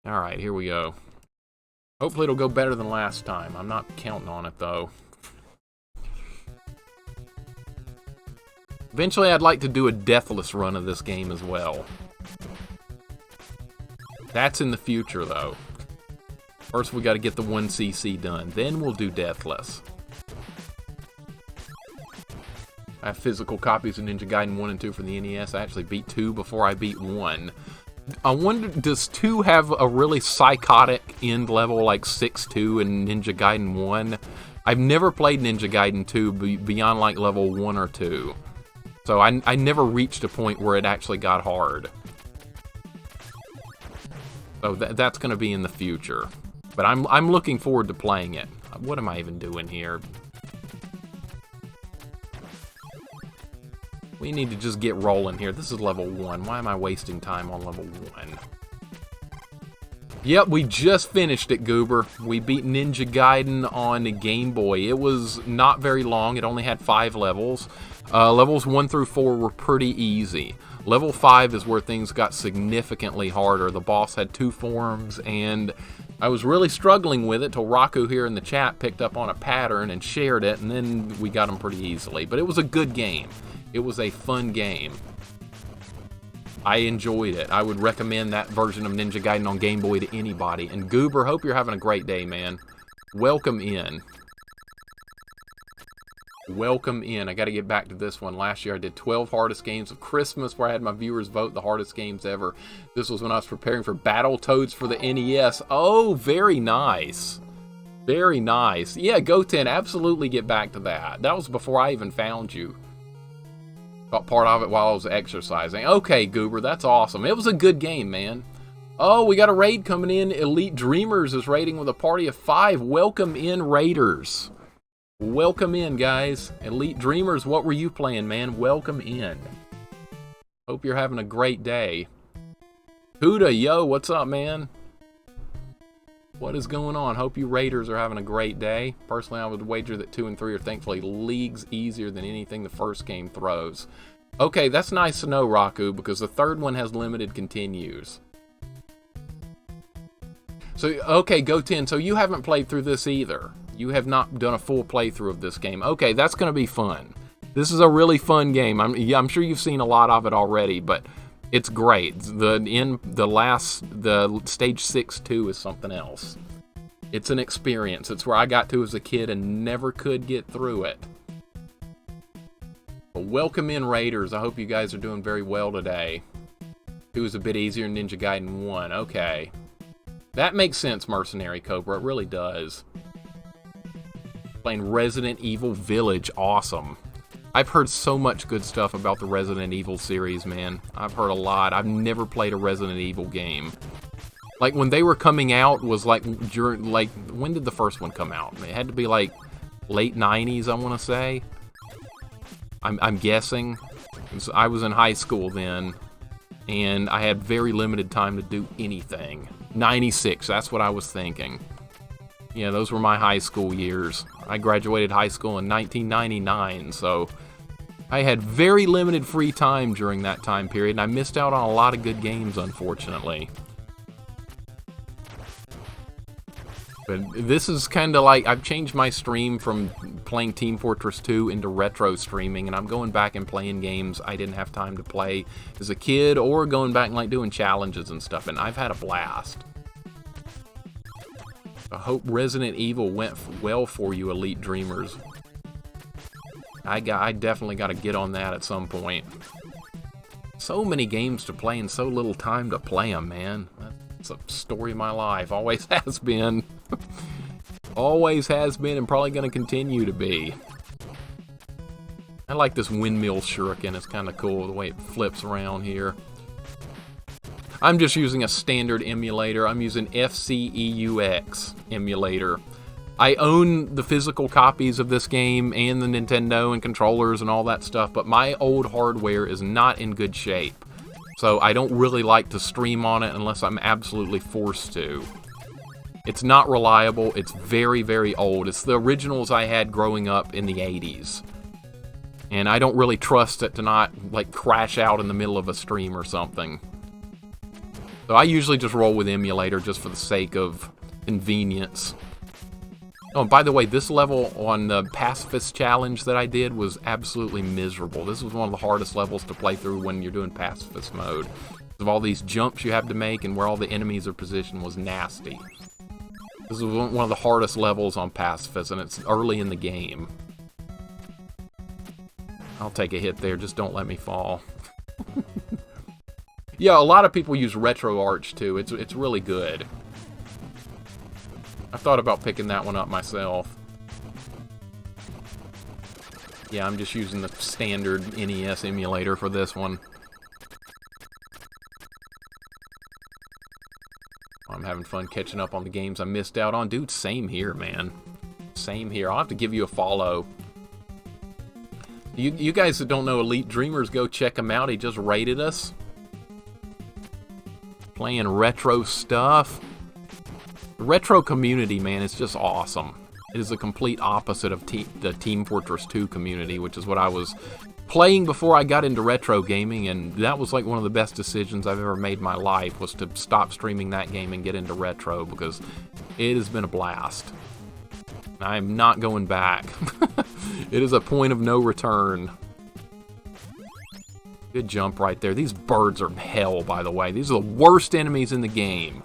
Alright, here we go. Hopefully it'll go better than last time. I'm not counting on it, though. Eventually, I'd like to do a deathless run of this game as well. That's in the future, though. First, we got to get the 1cc done. Then we'll do deathless. I have physical copies of Ninja Gaiden 1 and 2 for the NES. I actually beat 2 before I beat 1. I wonder, does 2 have a really psychotic end level like 6-2 and Ninja Gaiden 1? I've never played Ninja Gaiden 2 beyond like level 1 or 2. So I never reached a point where it actually got hard. So that's going to be in the future. But I'm looking forward to playing it. What am I even doing here? We need to just get rolling here. This is level 1. Why am I wasting time on level 1? Yep, we just finished it, Goober. We beat Ninja Gaiden on the Game Boy. It was not very long. It only had 5 levels. Levels 1 through 4 were pretty easy. Level 5 is where things got significantly harder. The boss had 2 forms, and I was really struggling with it till Raku here in the chat picked up on a pattern and shared it, and then we got him pretty easily. But it was a good game. It was a fun game. I enjoyed it. I would recommend that version of Ninja Gaiden on Game Boy to anybody. And Goober, hope you're having a great day, man. Welcome in. Welcome in. I got to get back to this one. Last year I did 12 hardest games of Christmas where I had my viewers vote the hardest games ever. This was when I was preparing for Battletoads for the NES. Oh, very nice. Very nice. Yeah, Goten, absolutely get back to that. That was before I even found you. Got part of it while I was exercising. Okay, Goober, that's awesome. It was a good game, man. Oh, we got a raid coming in. Elite Dreamers is raiding with a party of 5. Welcome in, Raiders. Welcome in, guys. Elite Dreamers, what were you playing, man? Welcome in. Hope you're having a great day. Huda, yo, what's up, man? What is going on? Hope you Raiders are having a great day. Personally, I would wager that 2 and 3 are thankfully leagues easier than anything the first game throws. Okay, that's nice to know, Raku, because the third one has limited continues. So, okay, Goten, so you haven't played through this either. You have not done a full playthrough of this game. Okay, that's going to be fun. This is a really fun game. I'm sure you've seen a lot of it already, but it's great. The stage 6-2 is something else. It's an experience. It's where I got to as a kid and never could get through it. But welcome in, Raiders. I hope you guys are doing very well today. 2 is a bit easier than Ninja Gaiden 1. Okay. That makes sense, Mercenary Cobra. It really does. Playing Resident Evil Village. Awesome. I've heard so much good stuff about the Resident Evil series, man. I've heard a lot. I've never played a Resident Evil game. Like, when they were coming out was like, when did the first one come out? It had to be like late 90s, I want to say. I'm guessing. I was in high school then, and I had very limited time to do anything. 96, that's what I was thinking. Yeah, those were my high school years. I graduated high school in 1999, so I had very limited free time during that time period, and I missed out on a lot of good games, unfortunately. But this is kind of like, I've changed my stream from playing Team Fortress 2 into retro streaming, and I'm going back and playing games I didn't have time to play as a kid, or going back and like doing challenges and stuff, and I've had a blast. I hope Resident Evil went well for you, Elite Dreamers. I definitely got to get on that at some point. So many games to play and so little time to play them, man. That's a story of my life. Always has been. Always has been and probably going to continue to be. I like this windmill shuriken. It's kind of cool the way it flips around here. I'm just using a standard emulator. I'm using FCEUX emulator. I own the physical copies of this game and the Nintendo and controllers and all that stuff, but my old hardware is not in good shape. So I don't really like to stream on it unless I'm absolutely forced to. It's not reliable. It's very, very old. It's the originals I had growing up in the 80s. And I don't really trust it to not, like, crash out in the middle of a stream or something. So I usually just roll with emulator just for the sake of convenience. Oh, and by the way, this level on the Pacifist Challenge that I did was absolutely miserable. This was one of the hardest levels to play through when you're doing Pacifist mode. Of all these jumps you have to make and where all the enemies are positioned was nasty. This was one of the hardest levels on Pacifist, and it's early in the game. I'll take a hit there, just don't let me fall. Yeah, a lot of people use RetroArch too. It's really good. I thought about picking that one up myself. Yeah, I'm just using the standard NES emulator for this one. I'm having fun catching up on the games I missed out on. Dude, same here, man. Same here. I'll have to give you a follow. You guys that don't know Elite Dreamers, go check him out. He just raided us. Playing retro stuff. The retro community, man, is just awesome. It is the complete opposite of the Team Fortress 2 community, which is what I was playing before I got into retro gaming, and that was like one of the best decisions I've ever made in my life, was to stop streaming that game and get into retro, because it has been a blast. I'm not going back. It is a point of no return. Good jump right there. These birds are hell, by the way. These are the worst enemies in the game.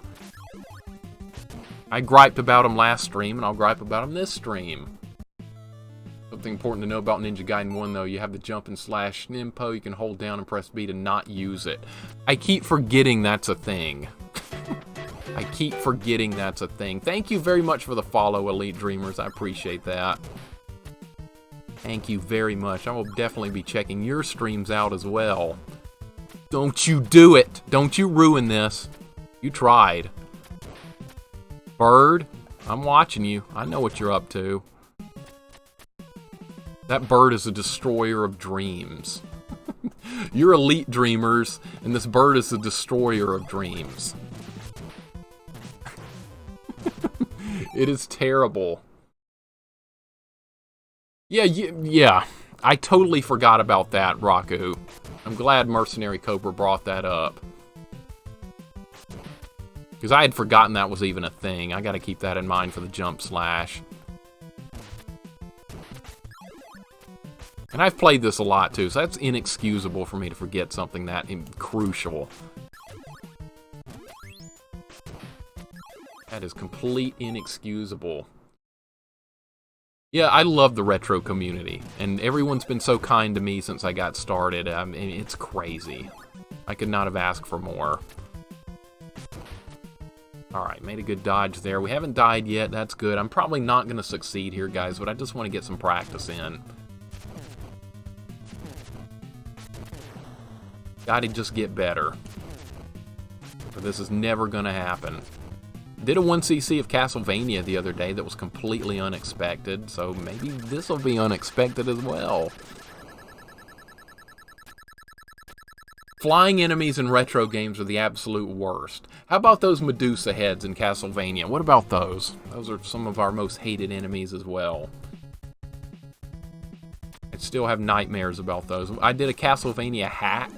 I griped about them last stream, and I'll gripe about them this stream. Something important to know about Ninja Gaiden 1, though, you have the jump and slash Nimpo. You can hold down and press B to not use it. I keep forgetting that's a thing. I keep forgetting that's a thing. Thank you very much for the follow, Elite Dreamers. I appreciate that. Thank you very much. I will definitely be checking your streams out as well. Don't you do it. Don't you ruin this. You tried. Bird, I'm watching you. I know what you're up to. That bird is a destroyer of dreams. You're Elite Dreamers, and this bird is a destroyer of dreams. It is terrible. Yeah. I totally forgot about that, Raku. I'm glad Mercenary Cobra brought that up. Because I had forgotten that was even a thing. I gotta keep that in mind for the jump slash. And I've played this a lot too, so that's inexcusable for me to forget something that crucial. That is complete inexcusable. Yeah, I love the retro community, and everyone's been so kind to me since I got started. I mean, it's crazy. I could not have asked for more. Alright, made a good dodge there. We haven't died yet, that's good. I'm probably not going to succeed here, guys, but I just want to get some practice in. Gotta just get better. Or this is never going to happen. Did a 1cc of Castlevania the other day that was completely unexpected, so maybe this will be unexpected as well. Flying enemies in retro games are the absolute worst. How about those Medusa heads in Castlevania? What about those? Those are some of our most hated enemies as well. I still have nightmares about those. I did a Castlevania hack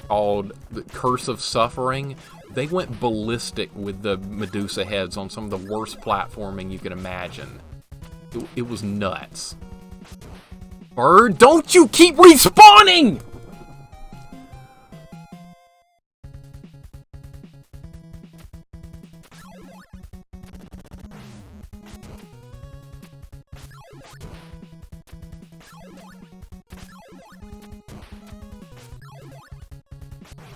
called The Curse of Suffering. They went ballistic with the Medusa heads on some of the worst platforming you can imagine. It was nuts. Bird, don't you keep respawning!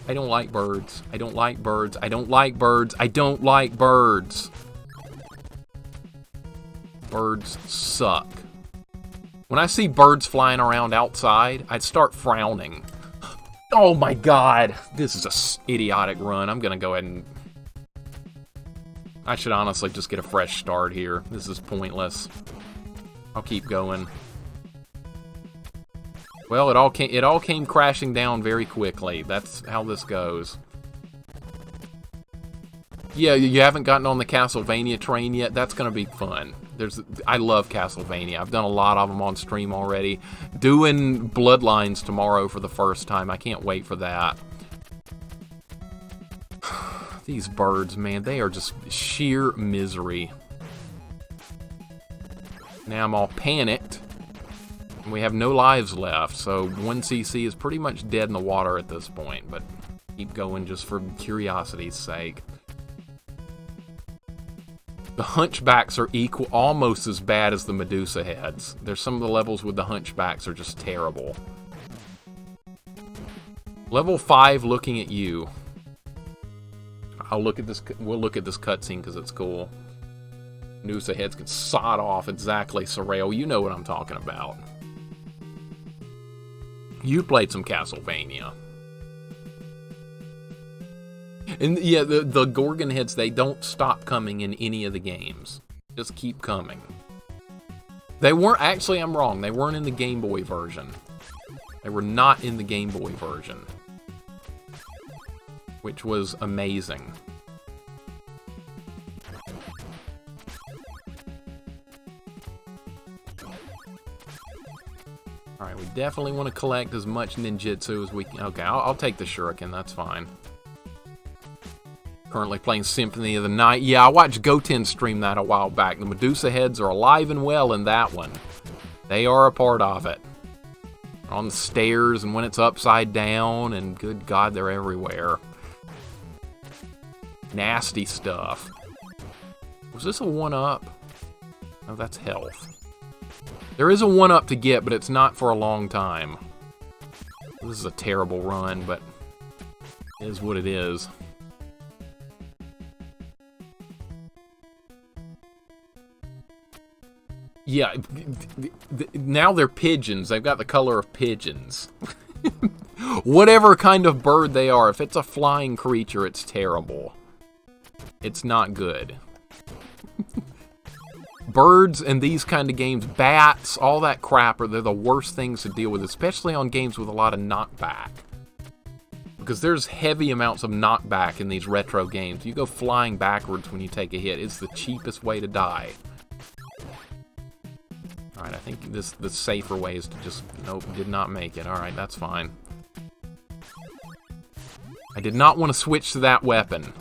I don't like birds. I don't like birds. I don't like birds. I don't like birds. Birds suck. When I see birds flying around outside, I'd start frowning. Oh my god. This is a idiotic run. I'm gonna go ahead and... I should honestly just get a fresh start here. This is pointless. I'll keep going. Well, it all came crashing down very quickly. That's how this goes. Yeah, you haven't gotten on the Castlevania train yet? That's going to be fun. I love Castlevania. I've done a lot of them on stream already. Doing Bloodlines tomorrow for the first time. I can't wait for that. These birds, man, they are just sheer misery. Now I'm all panicked. And we have no lives left, so 1cc is pretty much dead in the water at this point, but keep going just for curiosity's sake. The hunchbacks are almost as bad as the Medusa heads. There's some of the levels with the hunchbacks are just terrible. Level 5, looking at you. We'll look at this cutscene because it's cool. Medusa heads can sod off. Exactly, Sorrel. You know what I'm talking about. You played some Castlevania. And yeah, the Gorgon heads, they don't stop coming in any of the games. Just keep coming. They weren't, actually I'm wrong, they weren't in the Game Boy version. They were not in the Game Boy version. Which was amazing. Alright, we definitely want to collect as much ninjutsu as we can. Okay, I'll take the shuriken, that's fine. Currently playing Symphony of the Night. Yeah, I watched Goten stream that a while back. The Medusa heads are alive and well in that one. They are a part of it. On the stairs and when it's upside down, and good God, they're everywhere. Nasty stuff. Was this a 1-up? Oh, that's health. There is a 1-up to get, but it's not for a long time. This is a terrible run, but it is what it is. Yeah, now they're pigeons. They've got the color of pigeons. Whatever kind of bird they are, if it's a flying creature, it's terrible. It's not good. Birds and these kind of games, bats, all that crap, they're the worst things to deal with, especially on games with a lot of knockback. Because there's heavy amounts of knockback in these retro games. You go flying backwards when you take a hit. It's the cheapest way to die. Alright, I think the safer way is to just... Nope, did not make it. Alright, that's fine. I did not want to switch to that weapon.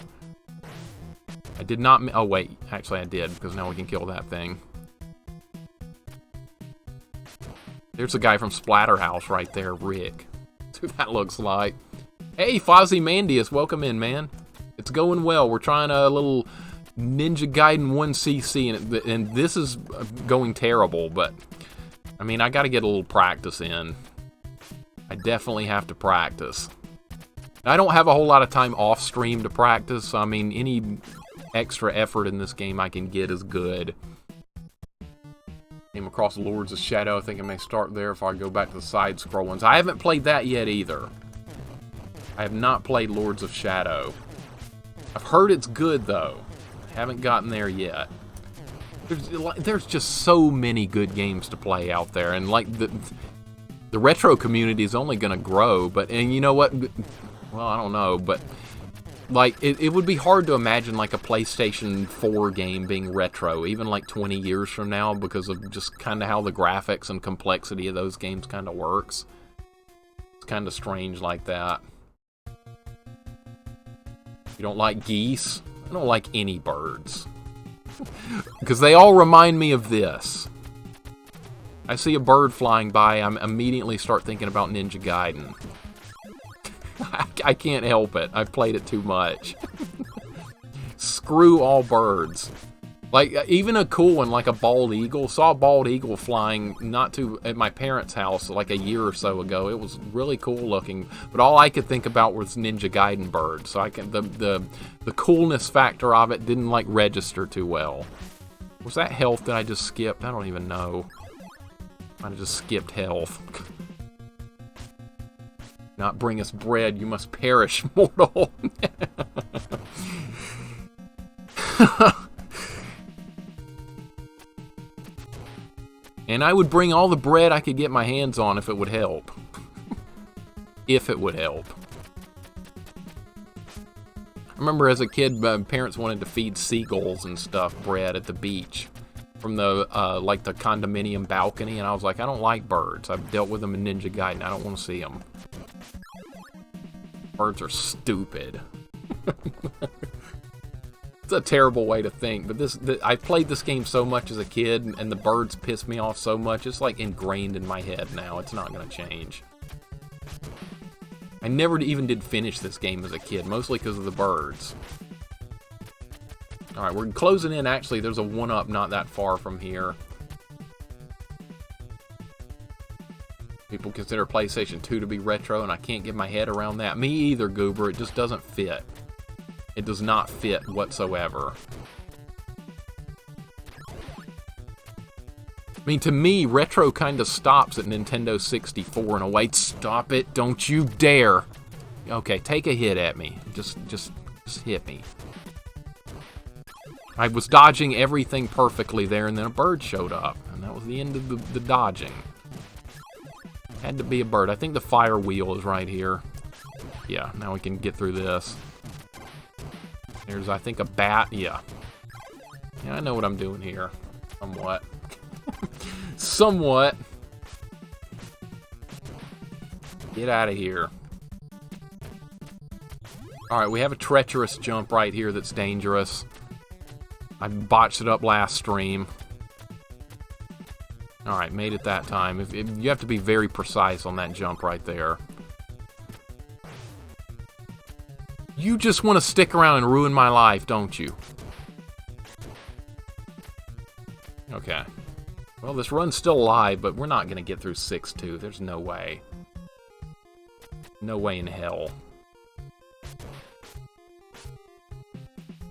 I did not... Oh, wait. Actually, I did, because now we can kill that thing. There's a guy from Splatterhouse right there, Rick. That's who that looks like. Hey, Fozzie-Mandius, welcome in, man. It's going well. We're trying a little... Ninja Gaiden 1cc, and this is going terrible, but I mean, I gotta get a little practice in. I definitely have to practice. I don't have a whole lot of time off stream to practice, so I mean, any extra effort in this game I can get is good. Came across Lords of Shadow. I think I may start there if I go back to the side-scroll ones. I haven't played that yet either. I have not played Lords of Shadow. I've heard it's good, though. Haven't gotten there yet. There's just so many good games to play out there, and like the retro community is only going to grow. And you know what? Well, I don't know, but like it would be hard to imagine like a PlayStation 4 game being retro, even like 20 years from now, because of just kind of how the graphics and complexity of those games kind of works. It's kind of strange like that. You don't like geese? I don't like any birds. Because they all remind me of this. I see a bird flying by, I immediately start thinking about Ninja Gaiden. I can't help it. I've played it too much. Screw all birds. Like, even a cool one, like a bald eagle. Saw a bald eagle flying at my parents' house like a year or so ago. It was really cool looking, but all I could think about was Ninja Gaiden birds. So the coolness factor of it didn't like register too well. Was that health that I just skipped? I don't even know. I just skipped health. Not bring us bread, you must perish, mortal. And I would bring all the bread I could get my hands on if it would help. If it would help. I remember as a kid, my parents wanted to feed seagulls and stuff bread at the beach from the like the condominium balcony, and I was like, I don't like birds. I've dealt with them in Ninja Gaiden. I don't want to see them. Birds are stupid. It's a terrible way to think, but I played this game so much as a kid, and the birds piss me off so much. It's like ingrained in my head now. It's not going to change. I never even did finish this game as a kid, mostly because of the birds. Alright, we're closing in. Actually, there's a 1-up not that far from here. People consider PlayStation 2 to be retro, and I can't get my head around that. Me either, Goober. It just doesn't fit. It does not fit whatsoever. I mean, to me, retro kind of stops at Nintendo 64 in a way. Stop it. Don't you dare. Okay, take a hit at me. Just hit me. I was dodging everything perfectly there, and then a bird showed up. And that was the end of the dodging. Had to be a bird. I think the fire wheel is right here. Yeah, now we can get through this. There's, I think, a bat. Yeah. Yeah, I know what I'm doing here. Somewhat. Somewhat. Get out of here. Alright, we have a treacherous jump right here that's dangerous. I botched it up last stream. Alright, made it that time. You have to be very precise on that jump right there. You just want to stick around and ruin my life, don't you? Okay. Well, this run's still alive, but we're not going to get through 6-2. There's no way. No way in hell.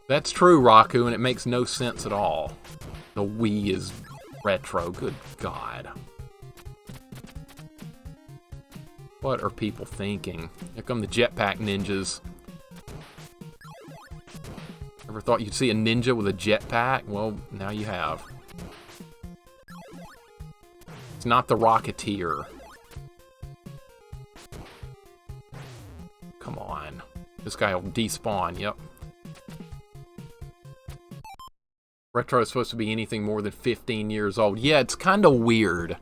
That's true, Raku, and it makes no sense at all. The Wii is retro. Good God. What are people thinking? Here come the jetpack ninjas. Ever thought you'd see a ninja with a jetpack? Well, now you have. It's not the Rocketeer. Come on. This guy will despawn, yep. Retro is supposed to be anything more than 15 years old. Yeah, it's kind of weird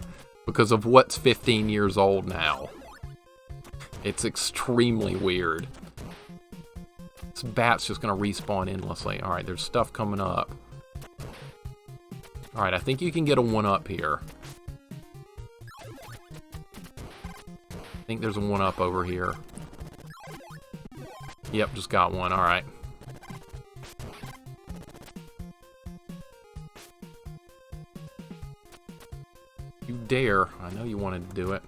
because of what's 15 years old now. It's extremely weird. This bat's just going to respawn endlessly. Alright, there's stuff coming up. Alright, I think you can get a 1-up here. I think there's a 1-up over here. Yep, just got one. Alright. You dare. I know you wanted to do it.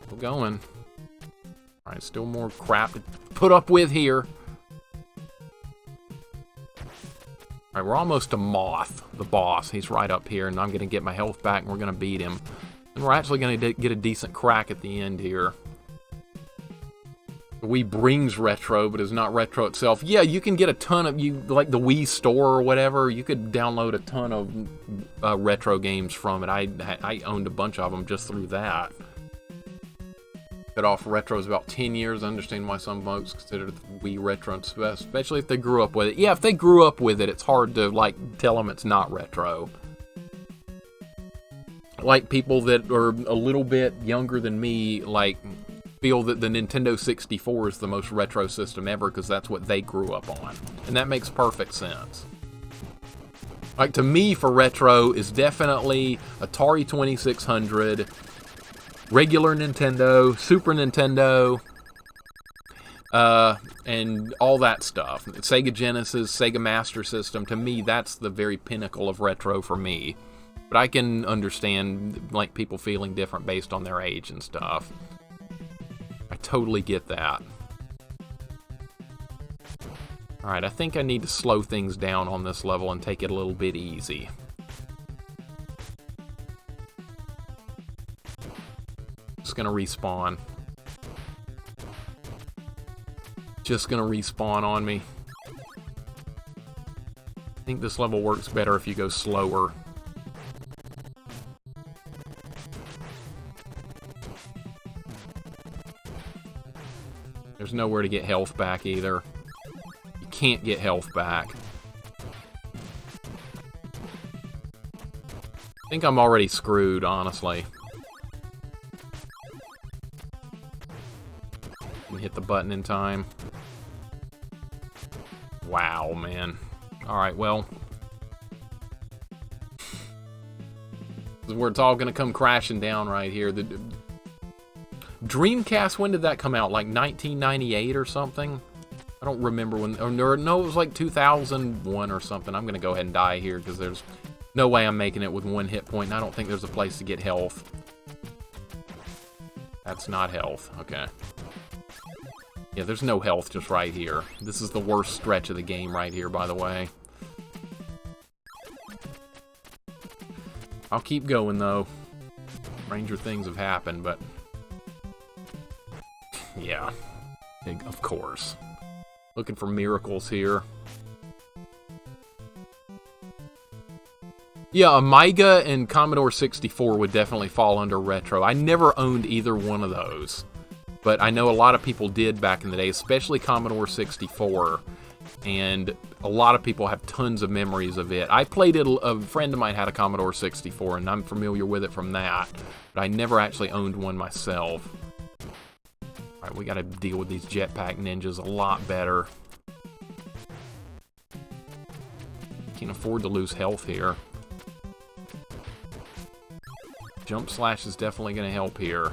Still going. Alright, still more crap to put up with here. Alright, we're almost to Moth, the boss. He's right up here, and I'm going to get my health back, and we're going to beat him. And we're actually going to get a decent crack at the end here. The Wii brings retro, but is not retro itself. Yeah, you can get a ton of, like the Wii Store or whatever, you could download a ton of retro games from it. I owned a bunch of them just through that. Cut off retro is about 10 years. I understand why some folks consider the Wii retro, especially if they grew up with it. Yeah, if they grew up with it, it's hard to, like, tell them it's not retro. Like, people that are a little bit younger than me, like, feel that the Nintendo 64 is the most retro system ever because that's what they grew up on. And that makes perfect sense. Like, to me, for retro, is definitely Atari 2600, regular Nintendo, Super Nintendo, and all that stuff. Sega Genesis, Sega Master System, to me, that's the very pinnacle of retro for me. But I can understand, like, people feeling different based on their age and stuff. I totally get that. Alright, I think I need to slow things down on this level and take it a little bit easy. Just gonna respawn. Just gonna respawn on me. I think this level works better if you go slower. There's nowhere to get health back either. You can't get health back. I think I'm already screwed, honestly. hit the button in time. Wow, man. Alright, well. This is where it's all going to come crashing down right here. The Dreamcast, when did that come out? Like 1998 or something? I don't remember when. Or no, it was like 2001 or something. I'm going to go ahead and die here because there's no way I'm making it with 1 hit point, and I don't think there's a place to get health. That's not health. Okay. Yeah, there's no health just right here. This is the worst stretch of the game right here, by the way. I'll keep going, though. Stranger things have happened, but... yeah. Of course. Looking for miracles here. Yeah, Amiga and Commodore 64 would definitely fall under retro. I never owned either one of those. But I know a lot of people did back in the day, especially Commodore 64. And a lot of people have tons of memories of it. I played it, a friend of mine had a Commodore 64, and I'm familiar with it from that. But I never actually owned one myself. Alright, we gotta deal with these jetpack ninjas a lot better. Can't afford to lose health here. Jump slash is definitely gonna help here.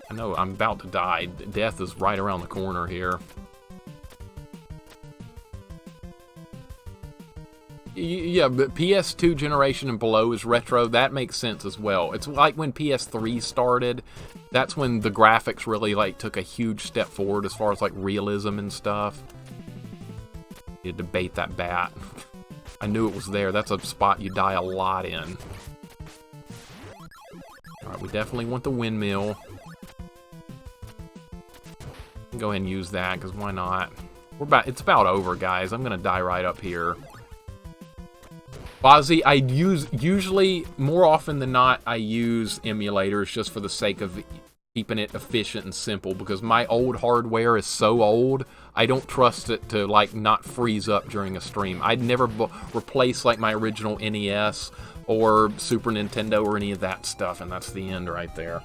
I know, I'm about to die. Death is right around the corner here. Yeah, but PS2 generation and below is retro. That makes sense as well. It's like when PS3 started. That's when the graphics really like took a huge step forward as far as like realism and stuff. You had to bait that bat. I knew it was there. That's a spot you die a lot in. Alright, we definitely want the windmill. Go ahead and use that, because why not? It's about over, guys. I'm gonna die right up here. Fozzie, I usually, more often than not, I use emulators just for the sake of keeping it efficient and simple, because my old hardware is so old, I don't trust it to, like, not freeze up during a stream. I'd never replace, like, my original NES or Super Nintendo or any of that stuff, and that's the end right there.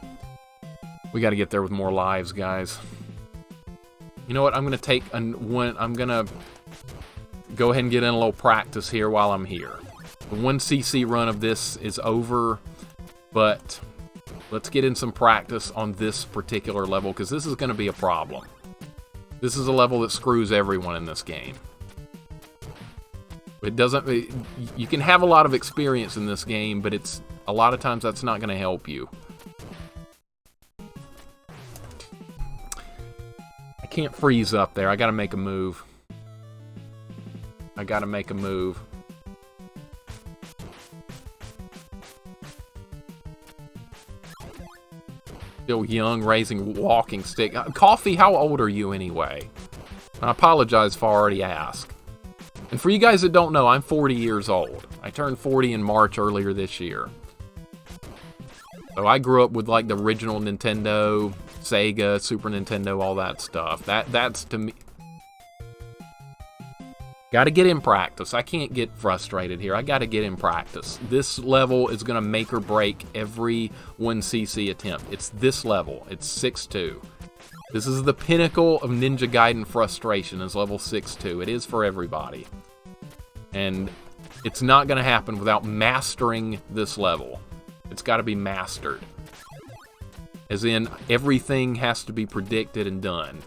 We gotta get there with more lives, guys. You know what? I'm gonna go ahead and get in a little practice here while I'm here. The 1cc run of this is over, but let's get in some practice on this particular level, because this is going to be a problem. This is a level that screws everyone in this game. It doesn't. You can have a lot of experience in this game, but a lot of times that's not going to help you. I can't freeze up there. I got to make a move. I got to make a move. Still young, raising walking stick. Coffee, how old are you anyway? I apologize if I already asked. And for you guys that don't know, I'm 40 years old. I turned 40 in March earlier this year. So I grew up with like the original Nintendo, Sega, Super Nintendo, all that stuff. That's to me. Gotta get in practice. I can't get frustrated here. I gotta get in practice. This level is gonna make or break every 1cc attempt. It's this level. It's 6-2. This is the pinnacle of Ninja Gaiden frustration, is level 6-2. It is for everybody. And it's not gonna happen without mastering this level. It's gotta be mastered. As in, everything has to be predicted and done.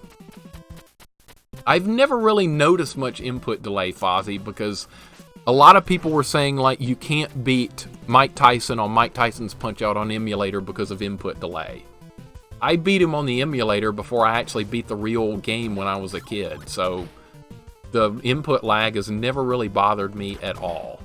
I've never really noticed much input delay, Fozzie, because a lot of people were saying, like, you can't beat Mike Tyson on Mike Tyson's Punch-Out on emulator because of input delay. I beat him on the emulator before I actually beat the real game when I was a kid, so the input lag has never really bothered me at all.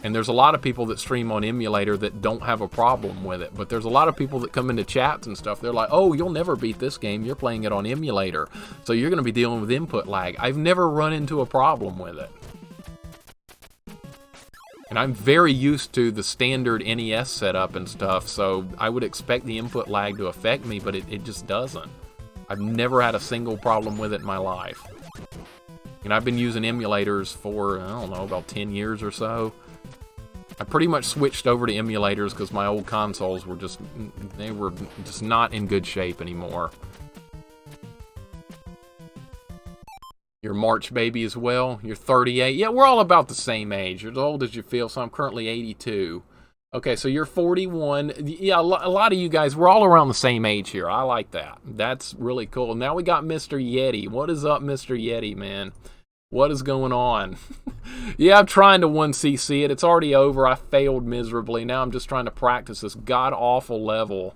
And there's a lot of people that stream on emulator that don't have a problem with it. But there's a lot of people that come into chats and stuff. They're like, oh, you'll never beat this game. You're playing it on emulator. So you're going to be dealing with input lag. I've never run into a problem with it. And I'm very used to the standard NES setup and stuff. So I would expect the input lag to affect me, but it just doesn't. I've never had a single problem with it in my life. And I've been using emulators for, I don't know, about 10 years or so. I pretty much switched over to emulators because my old consoles were just, they were just not in good shape anymore. You're March baby as well. You're 38. Yeah, we're all about the same age. You're as old as you feel, so I'm currently 82. Okay, so you're 41. Yeah, a lot of you guys, we're all around the same age here. I like that. That's really cool. Now we got Mr. Yeti. What is up, Mr. Yeti, man? What is going on? Yeah, I'm trying to 1cc it. It's already over. I failed miserably. Now I'm just trying to practice this god-awful level.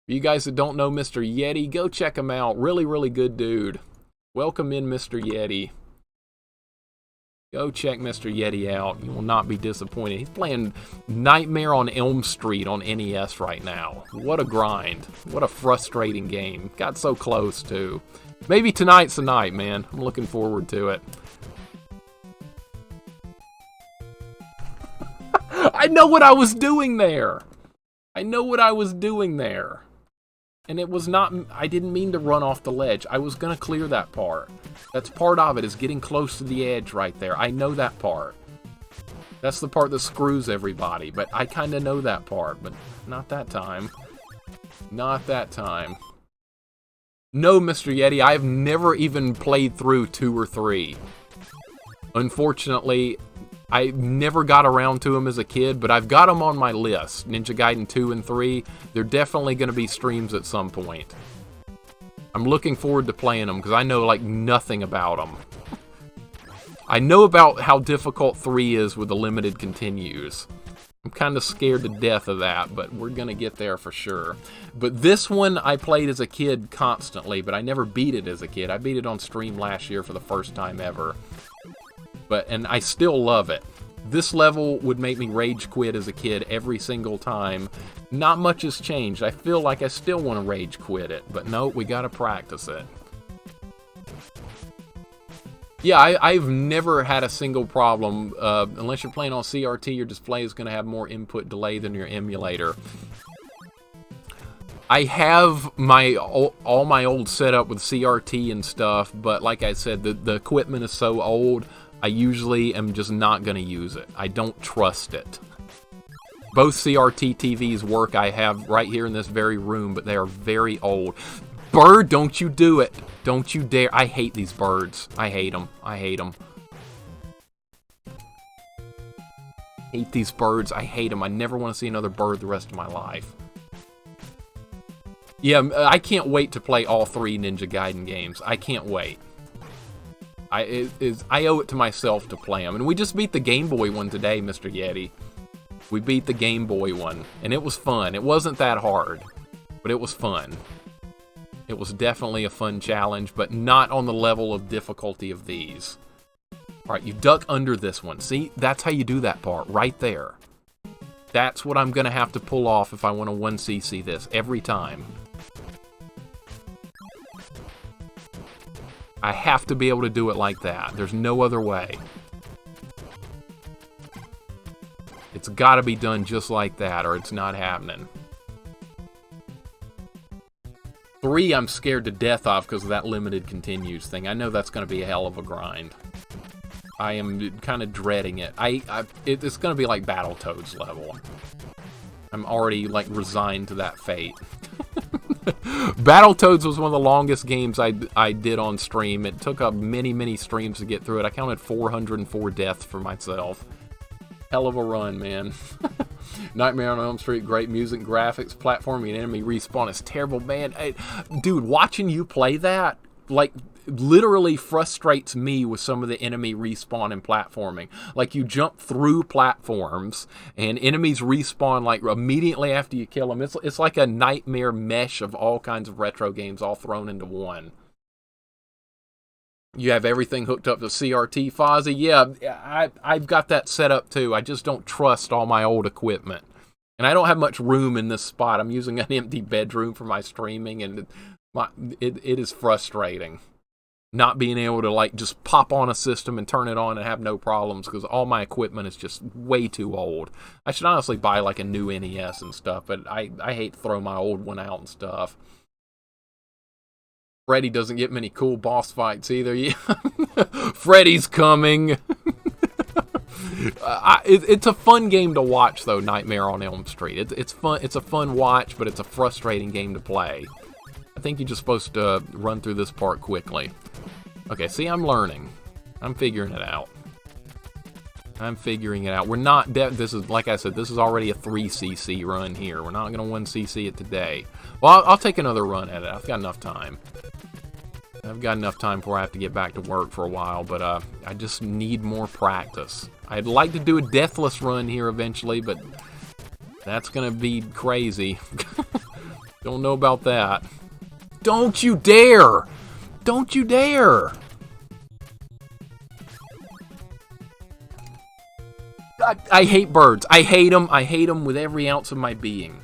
For you guys that don't know Mr. Yeti, go check him out. Really, really good dude. Welcome in, Mr. Yeti. Go check Mr. Yeti out. You will not be disappointed. He's playing Nightmare on Elm Street on NES right now. What a grind. What a frustrating game. Got so close, too. Maybe tonight's the night, man. I'm looking forward to it. I know what I was doing there. I know what I was doing there. And it was not, I didn't mean to run off the ledge. I was going to clear that part. That's part of it, is getting close to the edge right there. I know that part. That's the part that screws everybody. But I kind of know that part. But not that time. Not that time. No, Mr. Yeti, I have never even played through 2 or 3. Unfortunately, I never got around to them as a kid, but I've got them on my list. Ninja Gaiden 2 and 3, they're definitely going to be streams at some point. I'm looking forward to playing them, because I know, like, nothing about them. I know about how difficult 3 is with the limited continues. I'm kind of scared to death of that, but we're going to get there for sure. But this one I played as a kid constantly, but I never beat it as a kid. I beat it on stream last year for the first time ever. And I still love it. This level would make me rage quit as a kid every single time. Not much has changed. I feel like I still want to rage quit it, but no, we gotta practice it. Yeah, I've never had a single problem. Unless you're playing on CRT, your display is gonna have more input delay than your emulator. I have all my old setup with CRT and stuff, but like I said, the equipment is so old, I usually am just not going to use it. I don't trust it. Both CRT TVs work. I have right here in this very room, but they are very old. Bird, don't you do it. Don't you dare. I hate these birds. I hate them. I hate them. Hate these birds. I hate them. I never want to see another bird the rest of my life. Yeah, I can't wait to play all 3 Ninja Gaiden games. I can't wait. I owe it to myself to play them. And we just beat the Game Boy one today, Mr. Yeti. We beat the Game Boy one, and it was fun. It wasn't that hard, but it was fun. It was definitely a fun challenge, but not on the level of difficulty of these. Alright, you duck under this one. See, that's how you do that part, right there. That's what I'm going to have to pull off if I want to 1cc this, every time. I have to be able to do it like that. There's no other way. It's got to be done just like that, or it's not happening. 3, I'm scared to death of because of that limited continues thing. I know that's going to be a hell of a grind. I am kind of dreading it. It's going to be like Battletoads level. I'm already, like, resigned to that fate. Battletoads was one of the longest games I did on stream. It took up many, many streams to get through it. I counted 404 deaths for myself. Hell of a run, man. Nightmare on Elm Street, great music, graphics, platforming, and enemy respawn is terrible, man. Dude, watching you play that, like, literally frustrates me with some of the enemy respawn and platforming. Like, you jump through platforms, and enemies respawn, like, immediately after you kill them. It's like a nightmare mesh of all kinds of retro games all thrown into one. You have everything hooked up to CRT, Fozzie. Yeah, I've got that set up, too. I just don't trust all my old equipment. And I don't have much room in this spot. I'm using an empty bedroom for my streaming, and it is frustrating. Not being able to, like, just pop on a system and turn it on and have no problems because all my equipment is just way too old. I should honestly buy, like, a new NES and stuff, but I hate to throw my old one out and stuff. Freddy doesn't get many cool boss fights either. Yeah. Freddy's coming. It's a fun game to watch, though, Nightmare on Elm Street. It's fun. It's a fun watch, but it's a frustrating game to play. I think you're just supposed to run through this part quickly. Okay, see, I'm learning. I'm figuring it out. I'm figuring it out. We're not... This is, like I said, this is already a 3cc run here. We're not going to 1cc it today. Well, I'll take another run at it. I've got enough time. I've got enough time before I have to get back to work for a while, but I just need more practice. I'd like to do a deathless run here eventually, but that's going to be crazy. Don't know about that. Don't you dare! Don't you dare! I hate birds. I hate them. I hate them with every ounce of my being.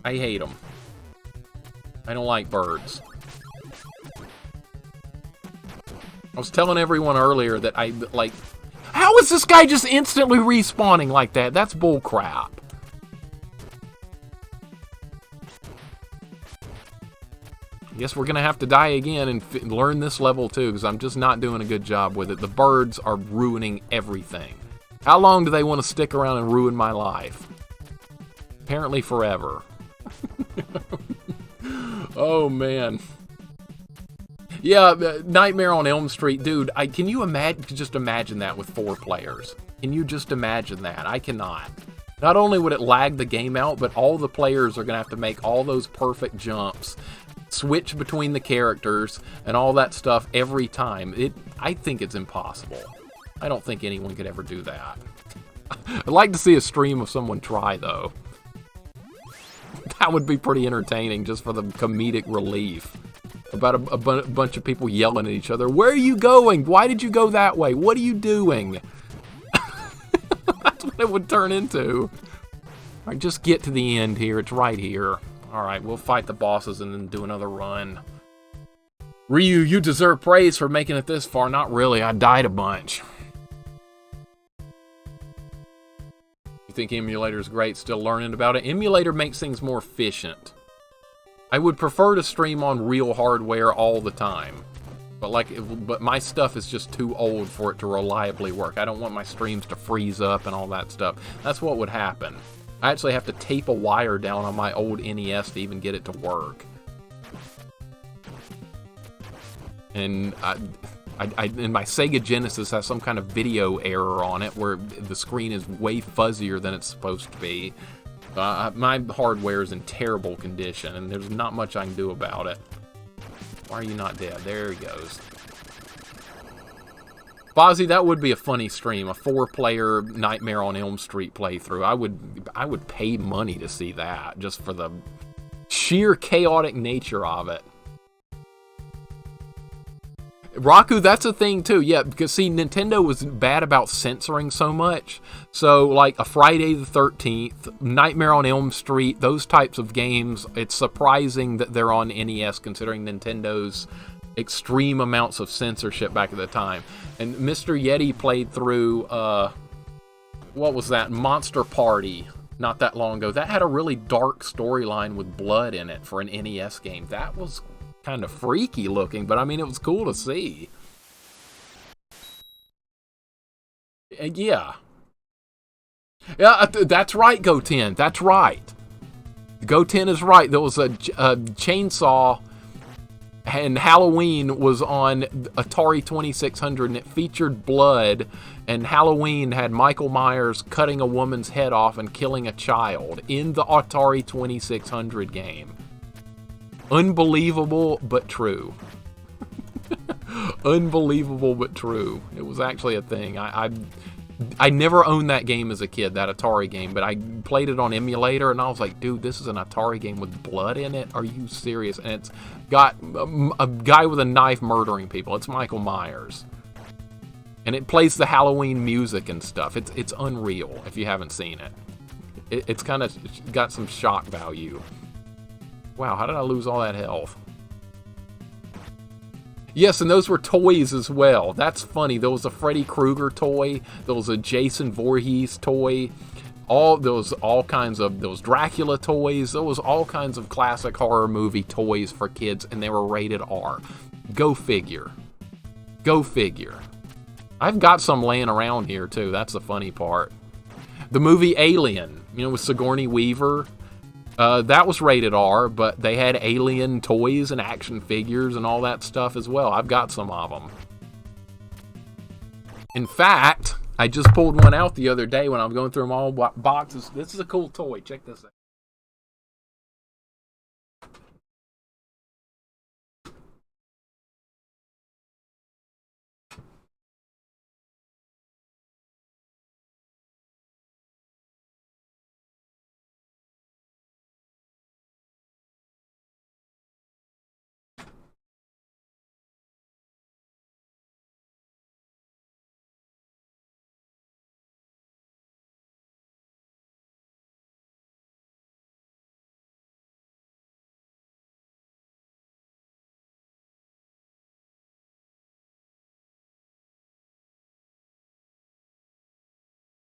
I hate them. I don't like birds. I was telling everyone earlier that I, like... How is this guy just instantly respawning like that? That's bullcrap. I guess we're going to have to die again and learn this level too, because I'm just not doing a good job with it. The birds are ruining everything. How long do they want to stick around and ruin my life? Apparently forever. Oh, man. Yeah, Nightmare on Elm Street, dude, can you just imagine that with 4 players? Can you just imagine that? I cannot. Not only would it lag the game out, but all the players are going to have to make all those perfect jumps, switch between the characters, and all that stuff every time. I think it's impossible. I don't think anyone could ever do that. I'd like to see a stream of someone try, though. That would be pretty entertaining, just for the comedic relief. About a bunch of people yelling at each other. Where are you going? Why did you go that way? What are you doing? That's what it would turn into. Alright, just get to the end here. It's right here. Alright, we'll fight the bosses and then do another run. Ryu, you deserve praise for making it this far. Not really. I died a bunch. You think emulator's great? Still learning about it? Emulator makes things more efficient. I would prefer to stream on real hardware all the time. But my stuff is just too old for it to reliably work. I don't want my streams to freeze up and all that stuff. That's what would happen. I actually have to tape a wire down on my old NES to even get it to work. And and my Sega Genesis has some kind of video error on it where the screen is way fuzzier than it's supposed to be. My hardware is in terrible condition, and there's not much I can do about it. Why are you not dead? There he goes. Fozzie, that would be a funny stream, a 4-player Nightmare on Elm Street playthrough. I would pay money to see that, just for the sheer chaotic nature of it. Raku, that's a thing too, yeah, because see, Nintendo was bad about censoring so much. So, like, a Friday the 13th, Nightmare on Elm Street, those types of games, it's surprising that they're on NES considering Nintendo's extreme amounts of censorship back at the time. And Mr. Yeti played through, what was that, Monster Party, not that long ago. That had a really dark storyline with blood in it for an NES game. That was kind of freaky looking, but I mean, it was cool to see. Yeah. Yeah, that's right, Goten. That's right. Goten is right. There was a chainsaw, and Halloween was on Atari 2600, and it featured blood, and Halloween had Michael Myers cutting a woman's head off and killing a child in the Atari 2600 game. Unbelievable, but true. Unbelievable, but true. It was actually a thing. I never owned that game as a kid, that Atari game, but I played it on emulator, and I was like, dude, this is an Atari game with blood in it? Are you serious? And it's got a guy with a knife murdering people. It's Michael Myers. And it plays the Halloween music and stuff. It's unreal if you haven't seen it. It's kind of got some shock value. Wow, how did I lose all that health? Yes, and those were toys as well. That's funny. There was a Freddy Krueger toy. There was a Jason Voorhees toy. There was Dracula toys. There was all kinds of classic horror movie toys for kids, and they were rated R. Go figure. Go figure. I've got some laying around here, too. That's the funny part. The movie Alien, you know, with Sigourney Weaver. That was rated R, but they had Alien toys and action figures and all that stuff as well. I've got some of them. In fact, I just pulled one out the other day when I was going through them all boxes. This is a cool toy. Check this out.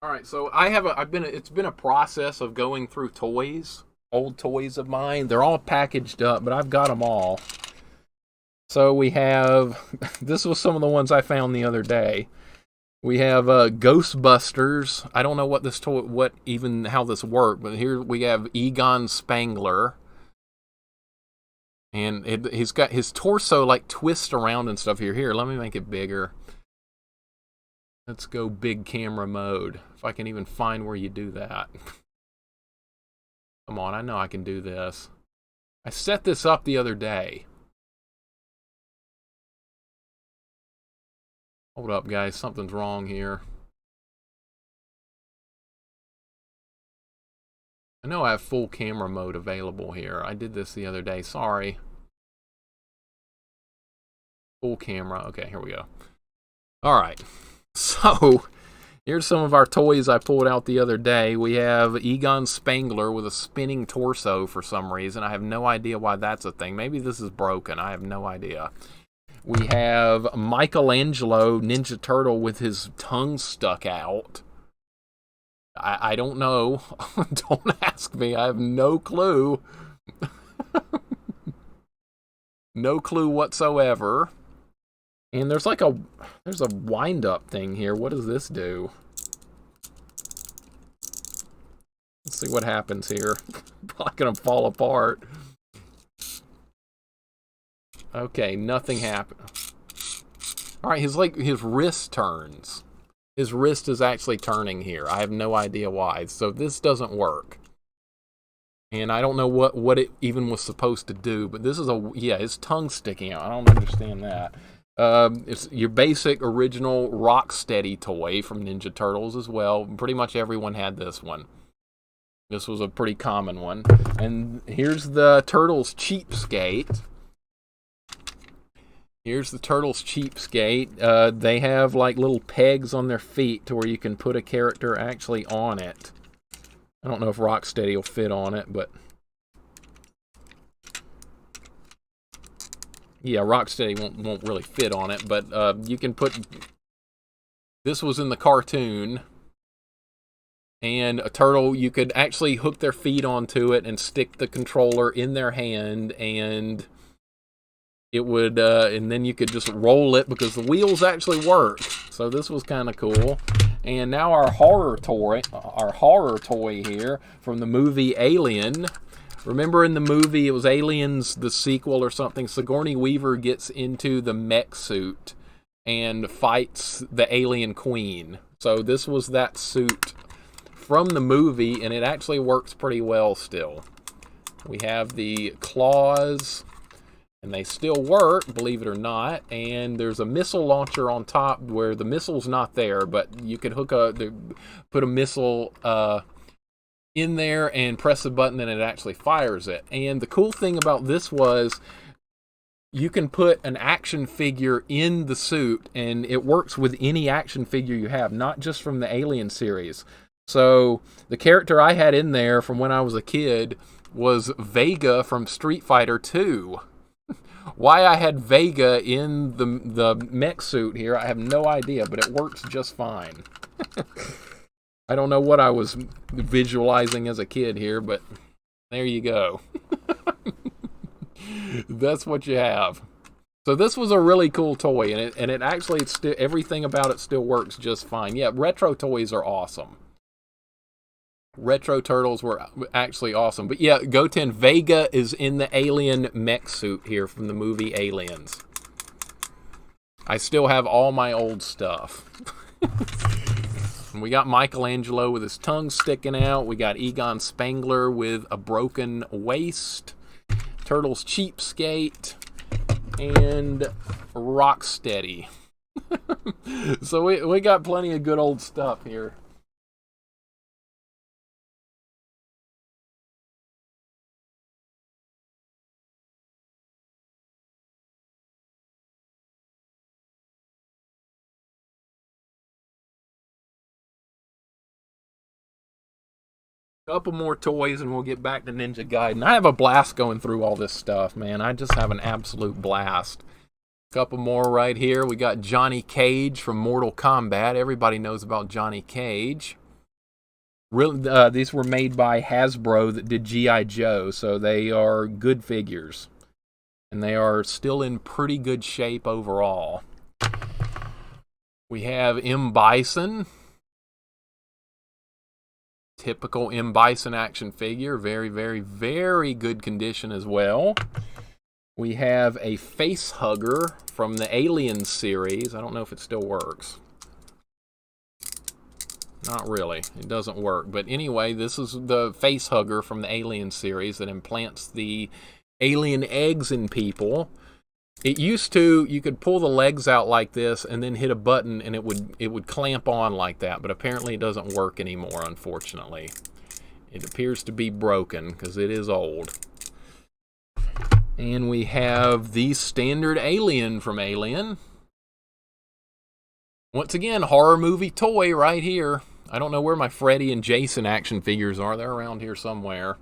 All right, so it's been a process of going through toys, old toys of mine. They're all packaged up, but I've got them all. So we have, this was some of the ones I found the other day. We have Ghostbusters. I don't know what this toy, how this worked, but here we have Egon Spangler. And he's got his torso like twist around and stuff here. Here, let me make it bigger. Let's go big camera mode. If I can even find where you do that. Come on, I know I can do this. I set this up the other day. Hold up, guys. Something's wrong here. I know I have full camera mode available here. I did this the other day. Sorry. Full camera. Okay, here we go. All right. So, here's some of our toys I pulled out the other day. We have Egon Spangler with a spinning torso for some reason. I have no idea why that's a thing. Maybe this is broken. I have no idea. We have Michelangelo, Ninja Turtle, with his tongue stuck out. I don't know. Don't ask me. I have no clue. No clue whatsoever. And there's like there's a wind-up thing here. What does this do? Let's see what happens here. Probably gonna fall apart. Okay, nothing happened. All right, his wrist turns. His wrist is actually turning here. I have no idea why. So this doesn't work. And I don't know what it even was supposed to do. But this is his tongue's sticking out. I don't understand that. It's your basic original Rocksteady toy from Ninja Turtles as well. Pretty much everyone had this one. This was a pretty common one. And here's the Turtles Cheapskate. Here's the Turtles Cheapskate. They have like little pegs on their feet to where you can put a character actually on it. I don't know if Rocksteady will fit on it, but yeah, Rocksteady won't really fit on it, but you can put... This was in the cartoon, and a turtle, you could actually hook their feet onto it and stick the controller in their hand, and it would, and then you could just roll it because the wheels actually work. So this was kind of cool. And now our horror toy here from the movie Alien. Remember in the movie, it was Aliens, the sequel or something, Sigourney Weaver gets into the mech suit and fights the alien queen. So this was that suit from the movie, and it actually works pretty well still. We have the claws, and they still work, believe it or not. And there's a missile launcher on top where the missile's not there, but you could put a missile in there and press a button and it actually fires it. And the cool thing about this was you can put an action figure in the suit and it works with any action figure you have, not just from the Alien series. So the character I had in there from when I was a kid was Vega from Street Fighter 2. Why I had Vega in the mech suit here, I have no idea, but it works just fine. I don't know what I was visualizing as a kid here, but there you go. That's what you have. So this was a really cool toy, and it actually, it's still, everything about it still works just fine. Yeah, retro toys are awesome. Retro Turtles were actually awesome. But yeah, Goten, Vega is in the alien mech suit here from the movie Aliens. I still have all my old stuff. And we got Michelangelo with his tongue sticking out. We got Egon Spangler with a broken waist. Turtles Cheapskate. And Rocksteady. So we got plenty of good old stuff here. Couple more toys and we'll get back to Ninja Gaiden. I have a blast going through all this stuff, man. I just have an absolute blast. Couple more right here. We got Johnny Cage from Mortal Kombat. Everybody knows about Johnny Cage. These were made by Hasbro that did G.I. Joe, so they are good figures. And they are still in pretty good shape overall. We have M. Bison. Typical M. Bison action figure. Very, very, very good condition as well. We have a face hugger from the Alien series. I don't know if it still works. Not really. It doesn't work. But anyway, this is the face hugger from the Alien series that implants the alien eggs in people. It used to, you could pull the legs out like this and then hit a button and it would clamp on like that, but apparently it doesn't work anymore, unfortunately. It appears to be broken because it is old. And we have the standard alien from Alien. Once again, horror movie toy right here. I don't know where my Freddy and Jason action figures are. They're around here somewhere.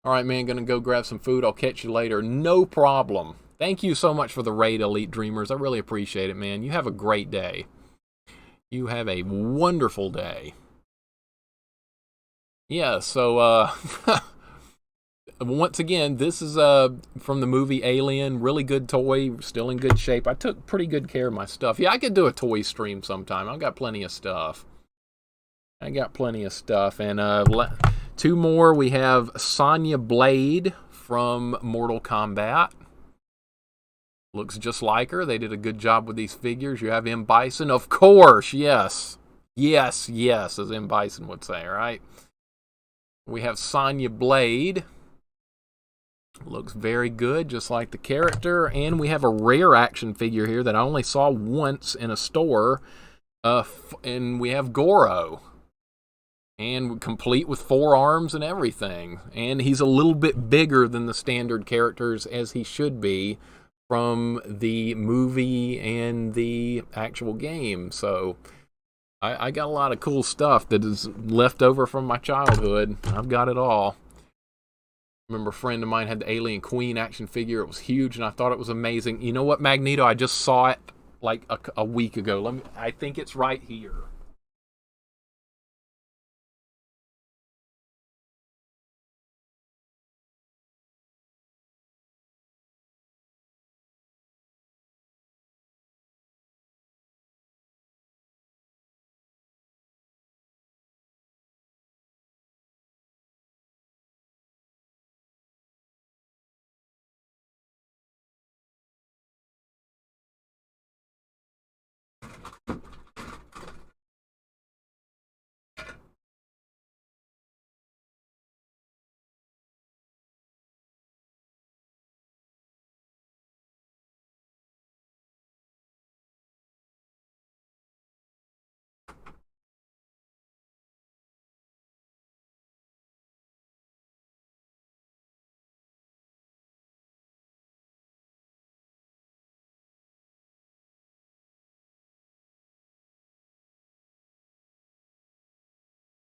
All right, man, gonna go grab some food. I'll catch you later. No problem. Thank you so much for the raid, Elite Dreamers. I really appreciate it, man. You have a great day. You have a wonderful day. Yeah, so, once again, this is from the movie Alien. Really good toy, still in good shape. I took pretty good care of my stuff. Yeah, I could do a toy stream sometime. I've got plenty of stuff. And two more. We have Sonya Blade from Mortal Kombat. Looks just like her. They did a good job with these figures. You have M. Bison. Of course, yes. Yes, yes, as M. Bison would say, right? We have Sonya Blade. Looks very good, just like the character. And we have a rare action figure here that I only saw once in a store. And we have Goro. And complete with 4 arms and everything. And he's a little bit bigger than the standard characters, as he should be, from the movie and the actual game. So I got a lot of cool stuff that is left over from my childhood. I've got it all. I remember a friend of mine had the Alien Queen action figure. It was huge and I thought it was amazing. You know what, Magneto? I just saw it like a week ago. I think it's right here.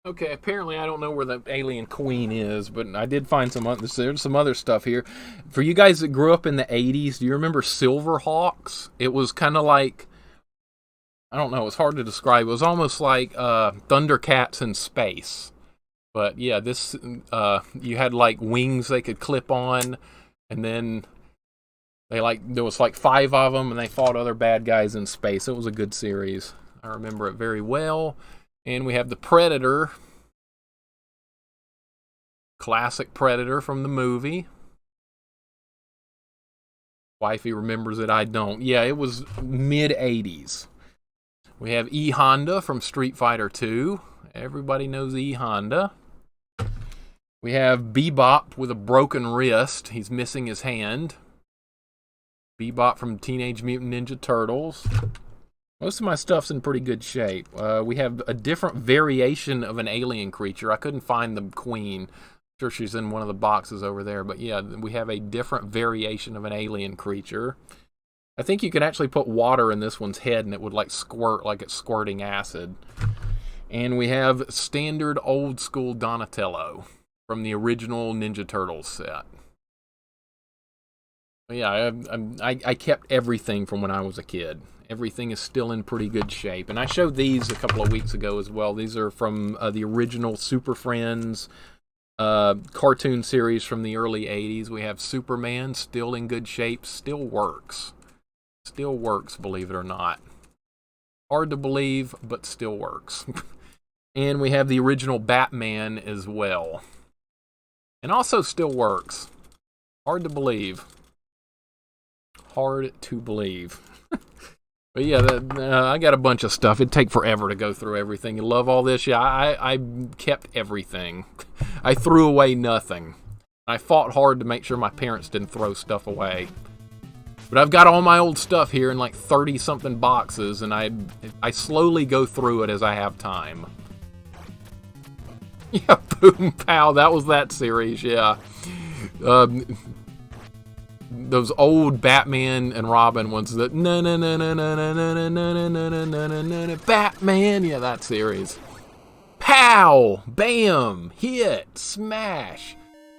Okay, apparently I don't know where the Alien Queen is, but I did find there's some other stuff here. For you guys that grew up in the 80s, do you remember Silverhawks? It was kind of like, I don't know, it's hard to describe. It was almost like Thundercats in space. But yeah, this, you had like wings they could clip on, and then There was like 5 of them, and they fought other bad guys in space. It was a good series. I remember it very well. And we have the Predator. Classic Predator from the movie. Wifey remembers it, I don't. Yeah, it was mid-80s. We have E Honda from Street Fighter 2. Everybody knows E Honda. We have Bebop with a broken wrist. He's missing his hand. Bebop from Teenage Mutant Ninja Turtles. Most of my stuff's in pretty good shape. We have a different variation of an alien creature. I couldn't find the queen. I'm sure she's in one of the boxes over there. But yeah, we have a different variation of an alien creature. I think you could actually put water in this one's head and it would like squirt like it's squirting acid. And we have standard old school Donatello from the original Ninja Turtles set. Yeah, I kept everything from when I was a kid. Everything is still in pretty good shape. And I showed these a couple of weeks ago as well. These are from the original Super Friends cartoon series from the early 80s. We have Superman, still in good shape, still works. Still works, believe it or not. Hard to believe, but still works. And we have the original Batman as well. And also still works. Hard to believe. Hard to believe. But yeah, I got a bunch of stuff. It'd take forever to go through everything. You love all this? Yeah, I kept everything. I threw away nothing. I fought hard to make sure my parents didn't throw stuff away. But I've got all my old stuff here in like 30-something boxes, and I slowly go through it as I have time. Yeah, Boom Pow, that was that series, yeah. Those old Batman and Robin ones that Batman, yeah, that series. Pow! Bam! Hit! Smash!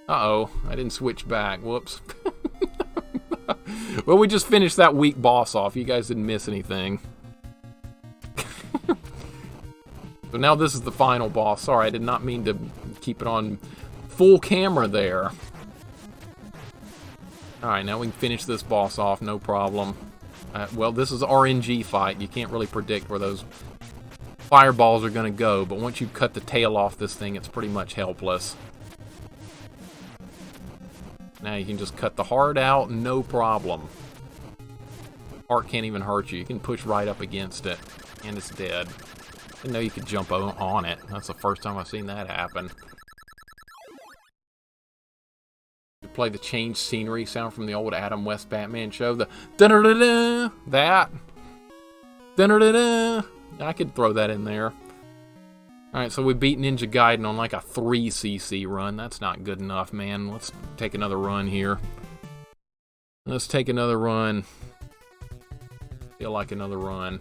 Uh-oh, I didn't switch back. Whoops. Well, we just finished that weak boss off. You guys didn't miss anything. So now this is the final boss. Sorry, I did not mean to keep it on full camera there. Alright, now we can finish this boss off, no problem. Well, this is RNG fight. You can't really predict where those fireballs are going to go, but once you cut the tail off this thing, it's pretty much helpless. Now you can just cut the heart out, no problem. Heart can't even hurt you. You can push right up against it, and it's dead. I didn't know you could jump on it. That's the first time I've seen that happen. You play the changed scenery sound from the old Adam West Batman show. The da-da-da-da, that. Da-da-da-da. I could throw that in there. Alright, so we beat Ninja Gaiden on like a 3cc run. That's not good enough, man. Let's take another run here. Let's take another run. Feel like another run.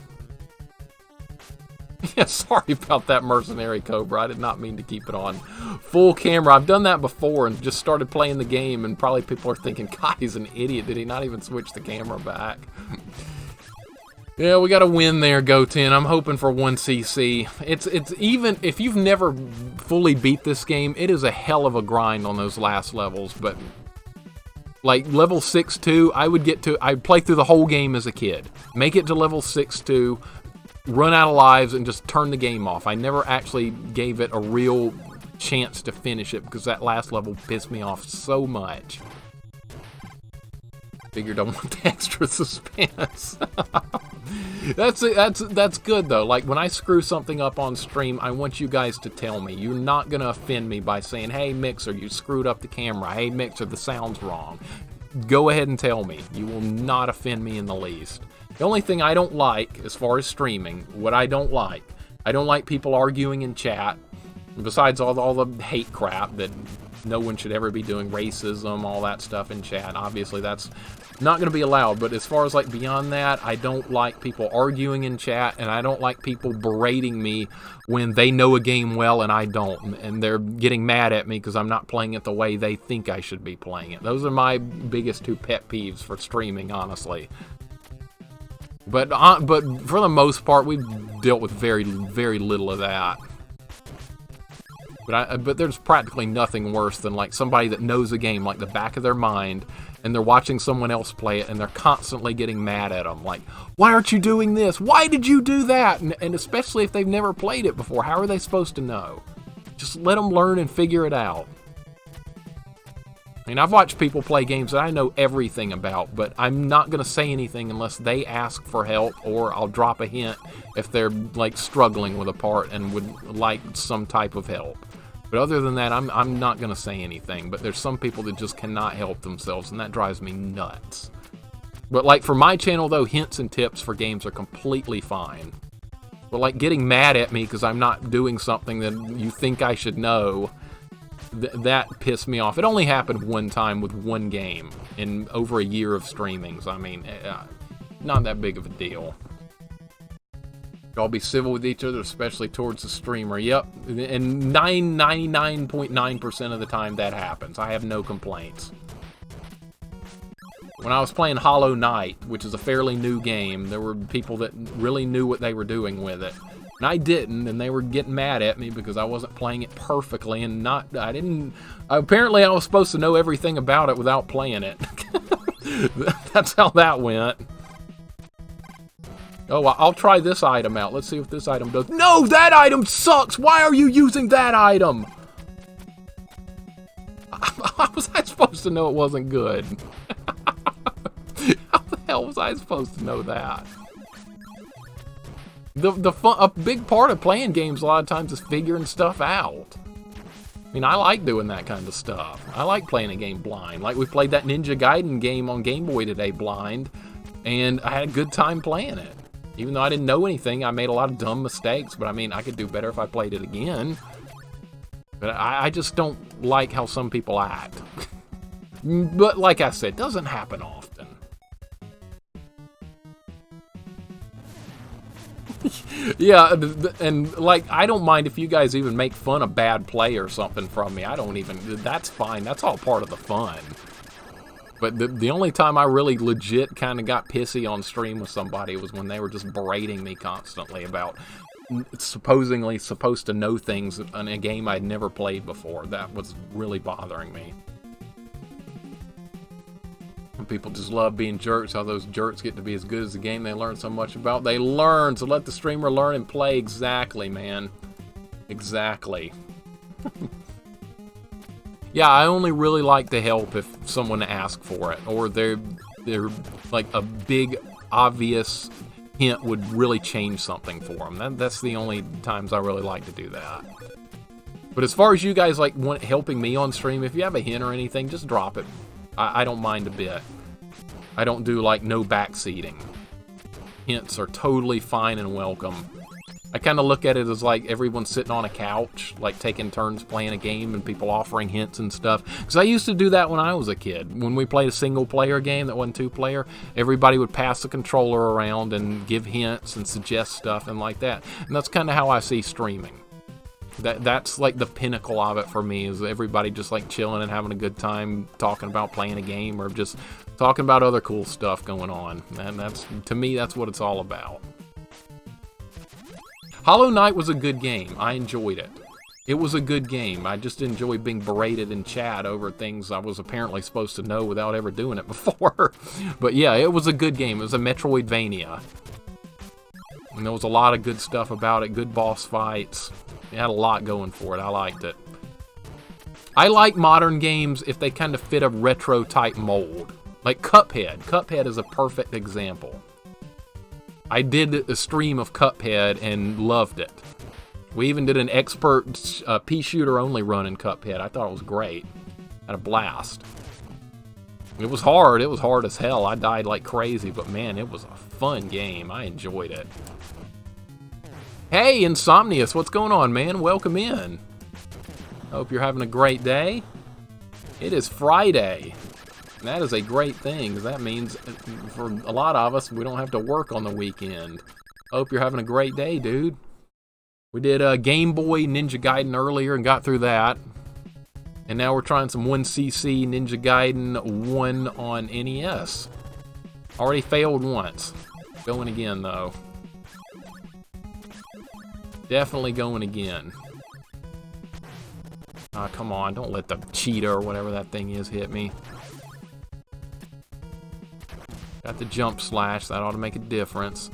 Yeah, sorry about that, Mercenary Cobra. I did not mean to keep it on full camera. I've done that before and just started playing the game, and probably people are thinking, God, he's an idiot. Did he not even switch the camera back? Yeah, we got a win there, Goten. I'm hoping for 1cc. It's even if you've never fully beat this game, it is a hell of a grind on those last levels. But like level 6-2, I'd play through the whole game as a kid, make it to level 6-2, run out of lives, and just turn the game off. I never actually gave it a real chance to finish it because that last level pissed me off so much. Figured I want the extra suspense. That's good though. Like when I screw something up on stream, I want you guys to tell me. You're not gonna offend me by saying, "Hey Mixer, you screwed up the camera. Hey Mixer, the sound's wrong." Go ahead and tell me. You will not offend me in the least. The only thing I don't like as far as streaming, I don't like people arguing in chat. Besides all the hate crap that no one should ever be doing, racism, all that stuff in chat. Obviously, that's not going to be allowed. But as far as like beyond that, I don't like people arguing in chat, and I don't like people berating me when they know a game well and I don't, and they're getting mad at me because I'm not playing it the way they think I should be playing it. Those are my biggest two pet peeves for streaming, honestly. But for the most part, we've dealt with very, very little of that. But there's practically nothing worse than like somebody that knows a game like the back of their mind, and they're watching someone else play it, and they're constantly getting mad at them. Like, why aren't you doing this? Why did you do that? And especially if they've never played it before, how are they supposed to know? Just let them learn and figure it out. I mean, I've watched people play games that I know everything about, but I'm not going to say anything unless they ask for help, or I'll drop a hint if they're like struggling with a part and would like some type of help. But other than that, I'm not going to say anything. But there's some people that just cannot help themselves, and that drives me nuts. But like for my channel, though, hints and tips for games are completely fine. But like getting mad at me because I'm not doing something that you think I should know, that pissed me off. It only happened one time with one game in over a year of streaming. So, I mean, not that big of a deal. All be civil with each other, especially towards the streamer. Yep, and 99.9% of the time that happens. I have no complaints. When I was playing Hollow Knight, which is a fairly new game, there were people that really knew what they were doing with it. And I didn't, and they were getting mad at me because I wasn't playing it perfectly, and apparently I was supposed to know everything about it without playing it. That's how that went. Oh, I'll try this item out. Let's see what this item does. No, that item sucks! Why are you using that item? How was I supposed to know it wasn't good? How the hell was I supposed to know that? A big part of playing games a lot of times is figuring stuff out. I mean, I like doing that kind of stuff. I like playing a game blind. Like we played that Ninja Gaiden game on Game Boy today blind, and I had a good time playing it. Even though I didn't know anything, I made a lot of dumb mistakes, but I mean, I could do better if I played it again. But I just don't like how some people act. But like I said, it doesn't happen often. Yeah, and like, I don't mind if you guys even make fun of bad play or something from me. That's fine. That's all part of the fun. But the only time I really legit kind of got pissy on stream with somebody was when they were just berating me constantly about supposedly supposed to know things in a game I'd never played before. That was really bothering me. People just love being jerks. How those jerks get to be as good as the game they learn so much about. They learn, so let the streamer learn and play. Exactly, man. Exactly. Yeah, I only really like to help if someone asks for it, or they're like a big, obvious hint would really change something for them. That's the only times I really like to do that. But as far as you guys like helping me on stream, if you have a hint or anything, just drop it. I don't mind a bit. I don't do like no backseating. Hints are totally fine and welcome. I kind of look at it as like everyone's sitting on a couch, like taking turns playing a game and people offering hints and stuff. Because I used to do that when I was a kid. When we played a single-player game that wasn't two-player, everybody would pass the controller around and give hints and suggest stuff and like that. And that's kind of how I see streaming. That's like the pinnacle of it for me, is everybody just like chilling and having a good time talking about playing a game or just talking about other cool stuff going on. And to me, that's what it's all about. Hollow Knight was a good game. I enjoyed it. It was a good game. I just enjoyed being berated in chat over things I was apparently supposed to know without ever doing it before. But yeah, it was a good game. It was a Metroidvania. And there was a lot of good stuff about it. Good boss fights. It had a lot going for it. I liked it. I like modern games if they kind of fit a retro type mold. Like Cuphead. Cuphead is a perfect example. I did a stream of Cuphead and loved it. We even did an expert pea shooter only run in Cuphead. I thought it was great. Had a blast. It was hard. It was hard as hell. I died like crazy, but man, it was a fun game. I enjoyed it. Hey, Insomnius, what's going on, man? Welcome in. Hope you're having a great day. It is Friday. That is a great thing, because that means for a lot of us, we don't have to work on the weekend. Hope you're having a great day, dude. We did Game Boy Ninja Gaiden earlier and got through that. And now we're trying some 1cc Ninja Gaiden 1 on NES. Already failed once. Going again, though. Definitely going again. Ah, come on, don't let the cheetah or whatever that thing is hit me. Got the jump slash, that ought to make a difference.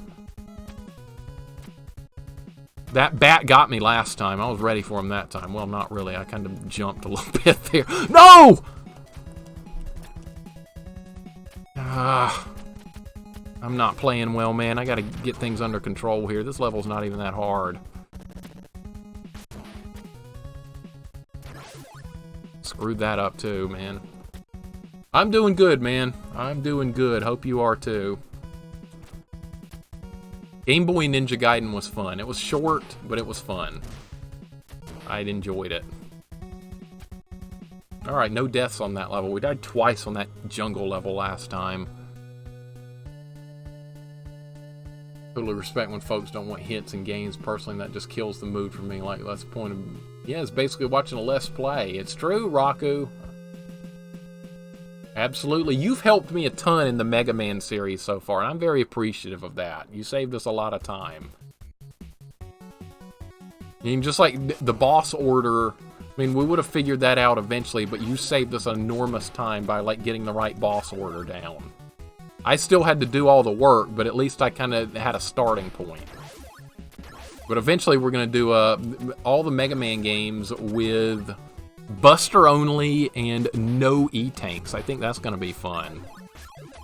That bat got me last time. I was ready for him that time. Well, not really. I kind of jumped a little bit there. No! I'm not playing well, man. I gotta get things under control here. This level's not even that hard. Screwed that up too, man. I'm doing good, man. I'm doing good. Hope you are too. Game Boy Ninja Gaiden was fun. It was short, but it was fun. I enjoyed it. Alright, no deaths on that level. We died twice on that jungle level last time. Totally respect when folks don't want hints in games. Personally, that just kills the mood for me. Like, that's the point of... Yeah, it's basically watching a Let's Play. It's true, Raku. Absolutely. You've helped me a ton in the Mega Man series so far, and I'm very appreciative of that. You saved us a lot of time. I mean, just like the boss order... I mean, we would have figured that out eventually, but you saved us enormous time by, like, getting the right boss order down. I still had to do all the work, but at least I kind of had a starting point. But eventually we're going to do all the Mega Man games with Buster only and no E-Tanks. I think that's going to be fun.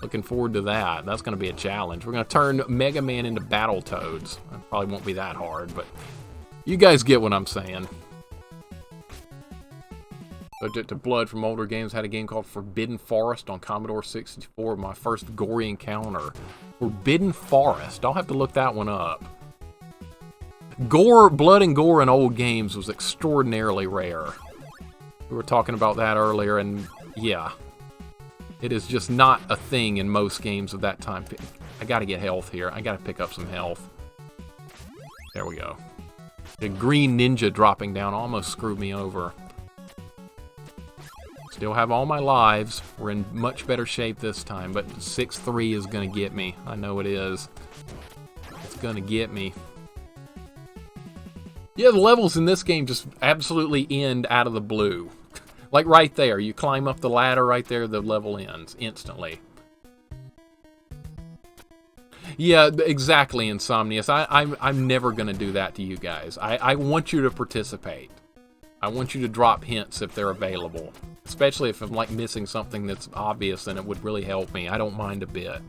Looking forward to that. That's going to be a challenge. We're going to turn Mega Man into Battletoads. It probably won't be that hard, but you guys get what I'm saying. Subject to blood from older games, had a game called Forbidden Forest on Commodore 64, my first gory encounter. Forbidden Forest, I'll have to look that one up. Blood and gore in old games was extraordinarily rare. We were talking about that earlier, and yeah. It is just not a thing in most games of that time. I gotta get health here. I gotta pick up some health. There we go. The green ninja dropping down almost screwed me over. Still have all my lives. We're in much better shape this time, but 6-3 is going to get me. I know it is. It's going to get me. Yeah, the levels in this game just absolutely end out of the blue. Like right there. You climb up the ladder right there, the level ends instantly. Yeah, exactly, Insomnius. I'm never going to do that to you guys. I want you to participate. I want you to drop hints if they're available. Especially if I'm like missing something that's obvious, then it would really help me. I don't mind a bit.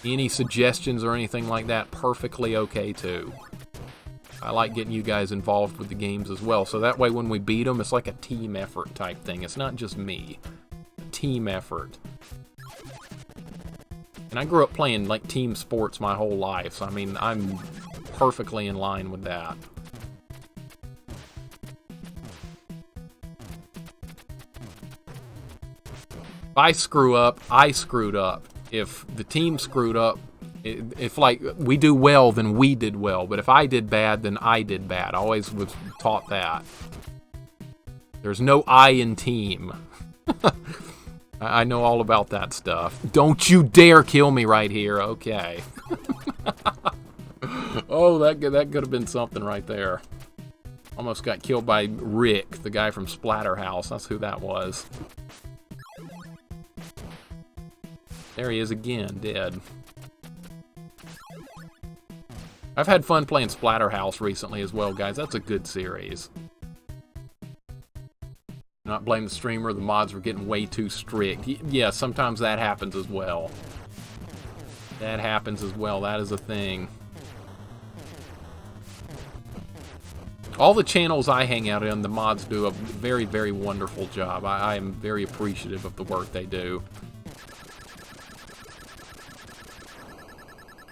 Any suggestions or anything like that, perfectly okay too. I like getting you guys involved with the games as well, so that way when we beat them, it's like a team effort type thing. It's not just me. A team effort. And I grew up playing like team sports my whole life, so I mean, I'm perfectly in line with that. If I screw up, I screwed up. If the team screwed up, if like we do well, then we did well. But if I did bad, then I did bad. I always was taught that. There's no I in team. I know all about that stuff. Don't you dare kill me right here. Okay. Oh, that could have been something right there. Almost got killed by Rick, the guy from Splatterhouse. That's who that was. There he is again, dead. I've had fun playing Splatterhouse recently as well, guys. That's a good series. Not blame the streamer, the mods were getting way too strict. Yeah, sometimes that happens as well. That happens as well, that is a thing. All the channels I hang out in, the mods do a very, very wonderful job. I am very appreciative of the work they do.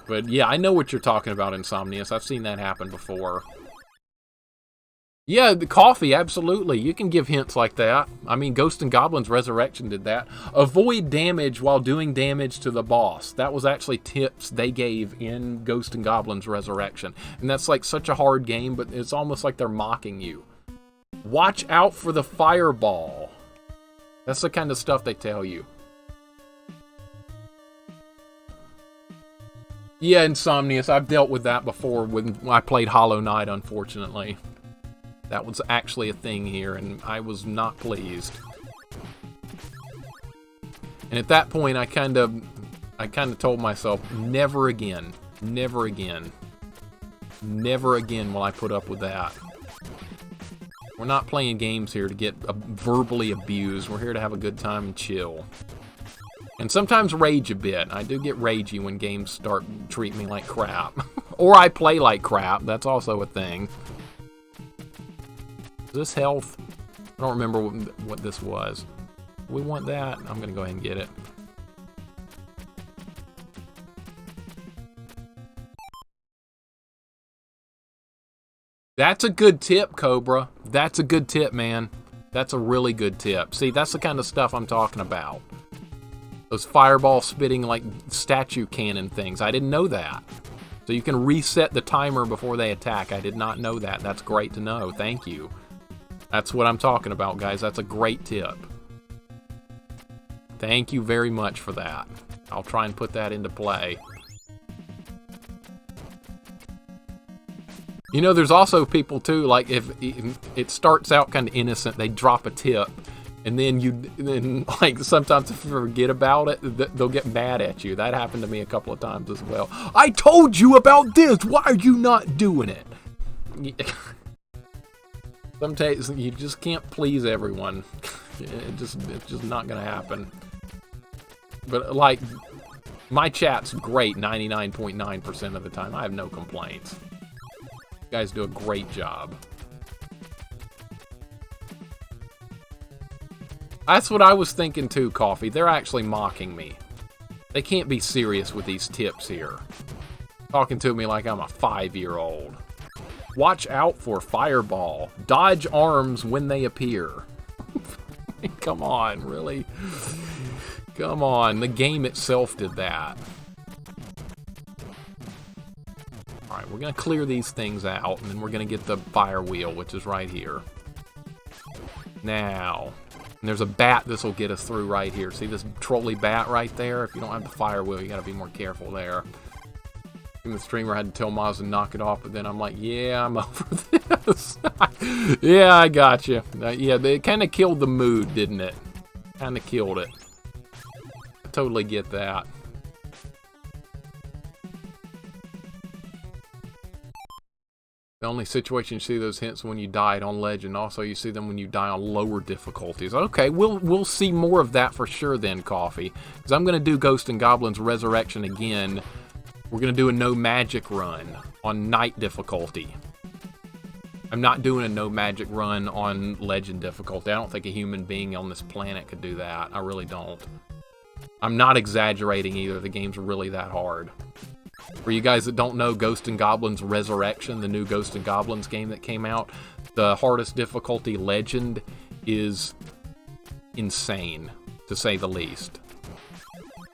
But yeah, I know what you're talking about, Insomnius. I've seen that happen before. Yeah, the coffee, absolutely. You can give hints like that. I mean, Ghost and Goblins Resurrection did that. Avoid damage while doing damage to the boss. That was actually tips they gave in Ghost and Goblins Resurrection. And that's like such a hard game, but it's almost like they're mocking you. Watch out for the fireball. That's the kind of stuff they tell you. Yeah, Insomnius, I've dealt with that before when I played Hollow Knight, unfortunately. That was actually a thing here, and I was not pleased. And at that point, I kind of told myself, never again, never again, never again will I put up with that. We're not playing games here to get verbally abused. We're here to have a good time and chill. And sometimes rage a bit. I do get ragey when games start treating me like crap. Or I play like crap. That's also a thing. Is this health? I don't remember what this was. We want that. I'm going to go ahead and get it. That's a good tip, Cobra. That's a good tip, man. That's a really good tip. See, that's the kind of stuff I'm talking about. Those fireball spitting, like, statue cannon things. I didn't know that. So you can reset the timer before they attack. I did not know that. That's great to know. Thank you. That's what I'm talking about, guys. That's a great tip. Thank you very much for that. I'll try and put that into play. You know, there's also people, too, like, if it starts out kind of innocent, they drop a tip, and then like, sometimes if you forget about it, they'll get mad at you. That happened to me a couple of times as well. I told you about this! Why are you not doing it? Sometimes you just can't please everyone. It's just not gonna happen. But, like, my chat's great 99.9% of the time. I have no complaints. You guys do a great job. That's what I was thinking too, Coffee. They're actually mocking me. They can't be serious with these tips here. Talking to me like I'm a 5-year-old. Watch out for fireball. Dodge arms when they appear. Come on, really? Come on, the game itself did that. Alright, we're going to clear these things out, and then we're going to get the fire wheel, which is right here. Now, and there's a bat this will get us through right here. See this trolley bat right there? If you don't have the fire wheel, you got to be more careful there. And the streamer had to tell Maz to knock it off, but then I'm like, yeah, I'm over this. Yeah, I got you. Yeah, it kind of killed the mood, didn't it? Kind of killed it. I totally get that. The only situation you see those hints when you died on Legend. Also, you see them when you die on lower difficulties. Okay, we'll see more of that for sure then, Coffee. Because I'm going to do Ghost and Goblins Resurrection again. We're going to do a no magic run on night difficulty. I'm not doing a no magic run on Legend difficulty. I don't think a human being on this planet could do that. I really don't. I'm not exaggerating either. The game's really that hard. For you guys that don't know, Ghost and Goblins Resurrection, the new Ghost and Goblins game that came out, the hardest difficulty, Legend, is insane, to say the least.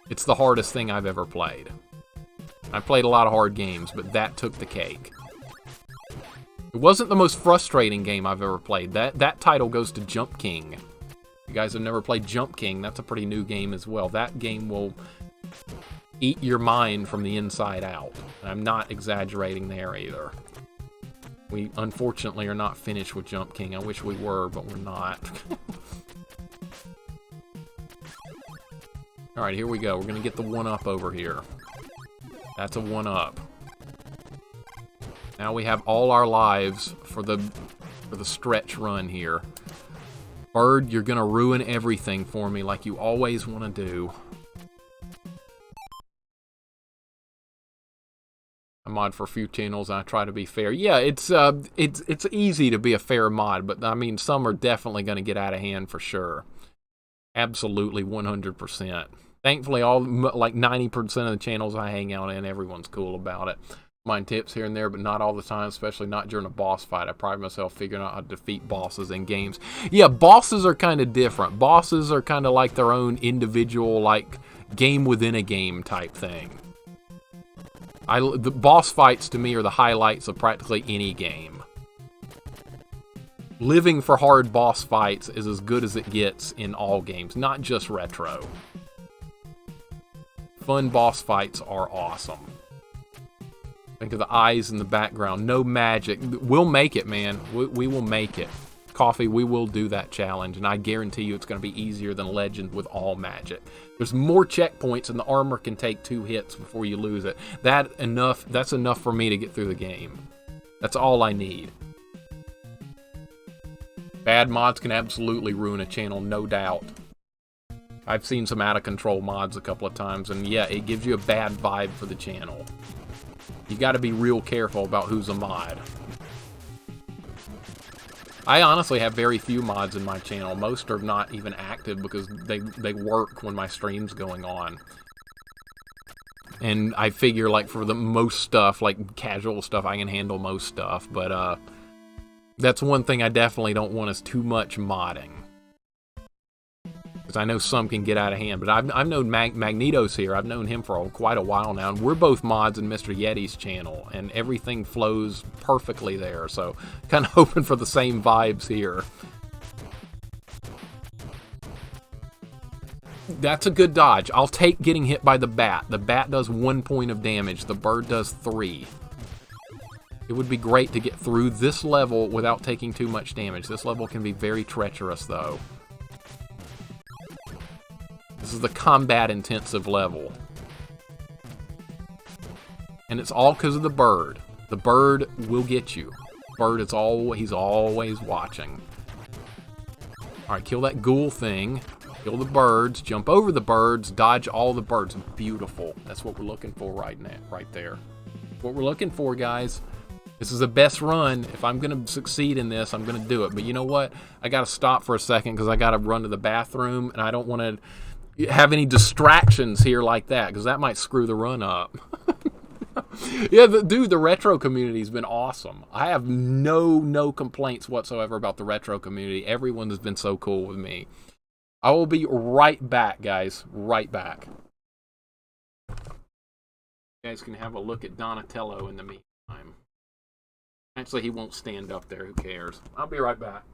It's the hardest thing I've ever played. I played a lot of hard games, but that took the cake. It wasn't the most frustrating game I've ever played. That title goes to Jump King. You guys have never played Jump King, that's a pretty new game as well. That game will eat your mind from the inside out. I'm not exaggerating there either. We unfortunately are not finished with Jump King. I wish we were, but we're not. Alright, here we go. We're going to get the 1-up over here. That's a 1-up. Now we have all our lives for the stretch run here. Bird, you're going to ruin everything for me like you always want to do. I mod for a few channels and I try to be fair. Yeah, it's easy to be a fair mod, but I mean, some are definitely going to get out of hand for sure. Absolutely, 100%. Thankfully, like 90% of the channels I hang out in, everyone's cool about it. Mind tips here and there, but not all the time, especially not during a boss fight. I pride myself figuring out how to defeat bosses in games. Yeah, bosses are kind of different. Bosses are kind of like their own individual, like, game within a game type thing. The boss fights, to me, are the highlights of practically any game. Living for hard boss fights is as good as it gets in all games, not just retro. Fun boss fights are awesome. Think of the eyes in the background. No magic. We'll make it, man. We will make it. Coffee, we will do that challenge, and I guarantee you it's going to be easier than Legend with all magic. There's more checkpoints, and the armor can take 2 hits before you lose it. That's enough for me to get through the game. That's all I need. Bad mods can absolutely ruin a channel, no doubt. I've seen some out-of-control mods a couple of times, and yeah, it gives you a bad vibe for the channel. You got to be real careful about who's a mod. I honestly have very few mods in my channel. Most are not even active because they work when my stream's going on. And I figure, like, for the most stuff, like casual stuff, I can handle most stuff. But that's one thing I definitely don't want is too much modding. Because I know some can get out of hand. But I've known Magneto's here. I've known him for quite a while now. And we're both mods in Mr. Yeti's channel. And everything flows perfectly there. So kind of hoping for the same vibes here. That's a good dodge. I'll take getting hit by the bat. The bat does 1 point of damage. The bird does 3. It would be great to get through this level without taking too much damage. This level can be very treacherous, though. This is the combat intensive level. And it's all because of the bird. The bird will get you. Bird is he's always watching. Alright, kill that ghoul thing. Kill the birds. Jump over the birds. Dodge all the birds. Beautiful. That's what we're looking for right now. Right there. What we're looking for, guys. This is the best run. If I'm going to succeed in this, I'm going to do it. But you know what? I got to stop for a second because I got to run to the bathroom. And I don't want to have any distractions here like that, because that might screw the run up. Yeah, dude, the retro community's been awesome. I have no complaints whatsoever about the retro community. Everyone has been so cool with me. I will be right back, guys. Right back. You guys can have a look at Donatello in the meantime. Actually, he won't stand up there. Who cares? I'll be right back.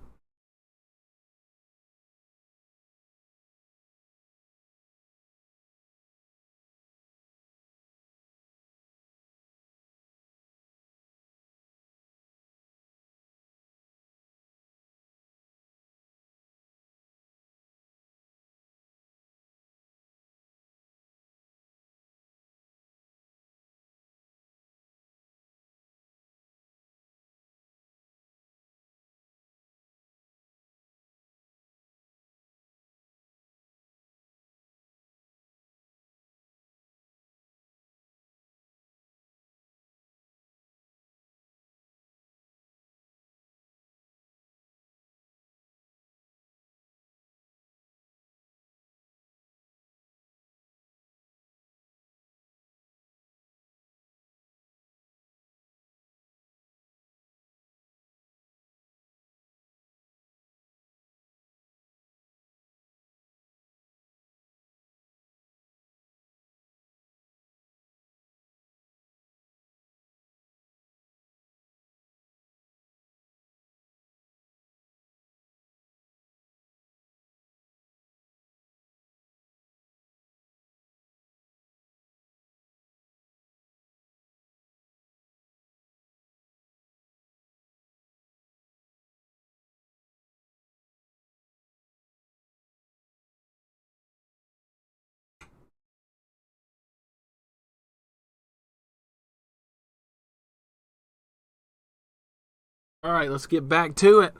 All right, let's get back to it.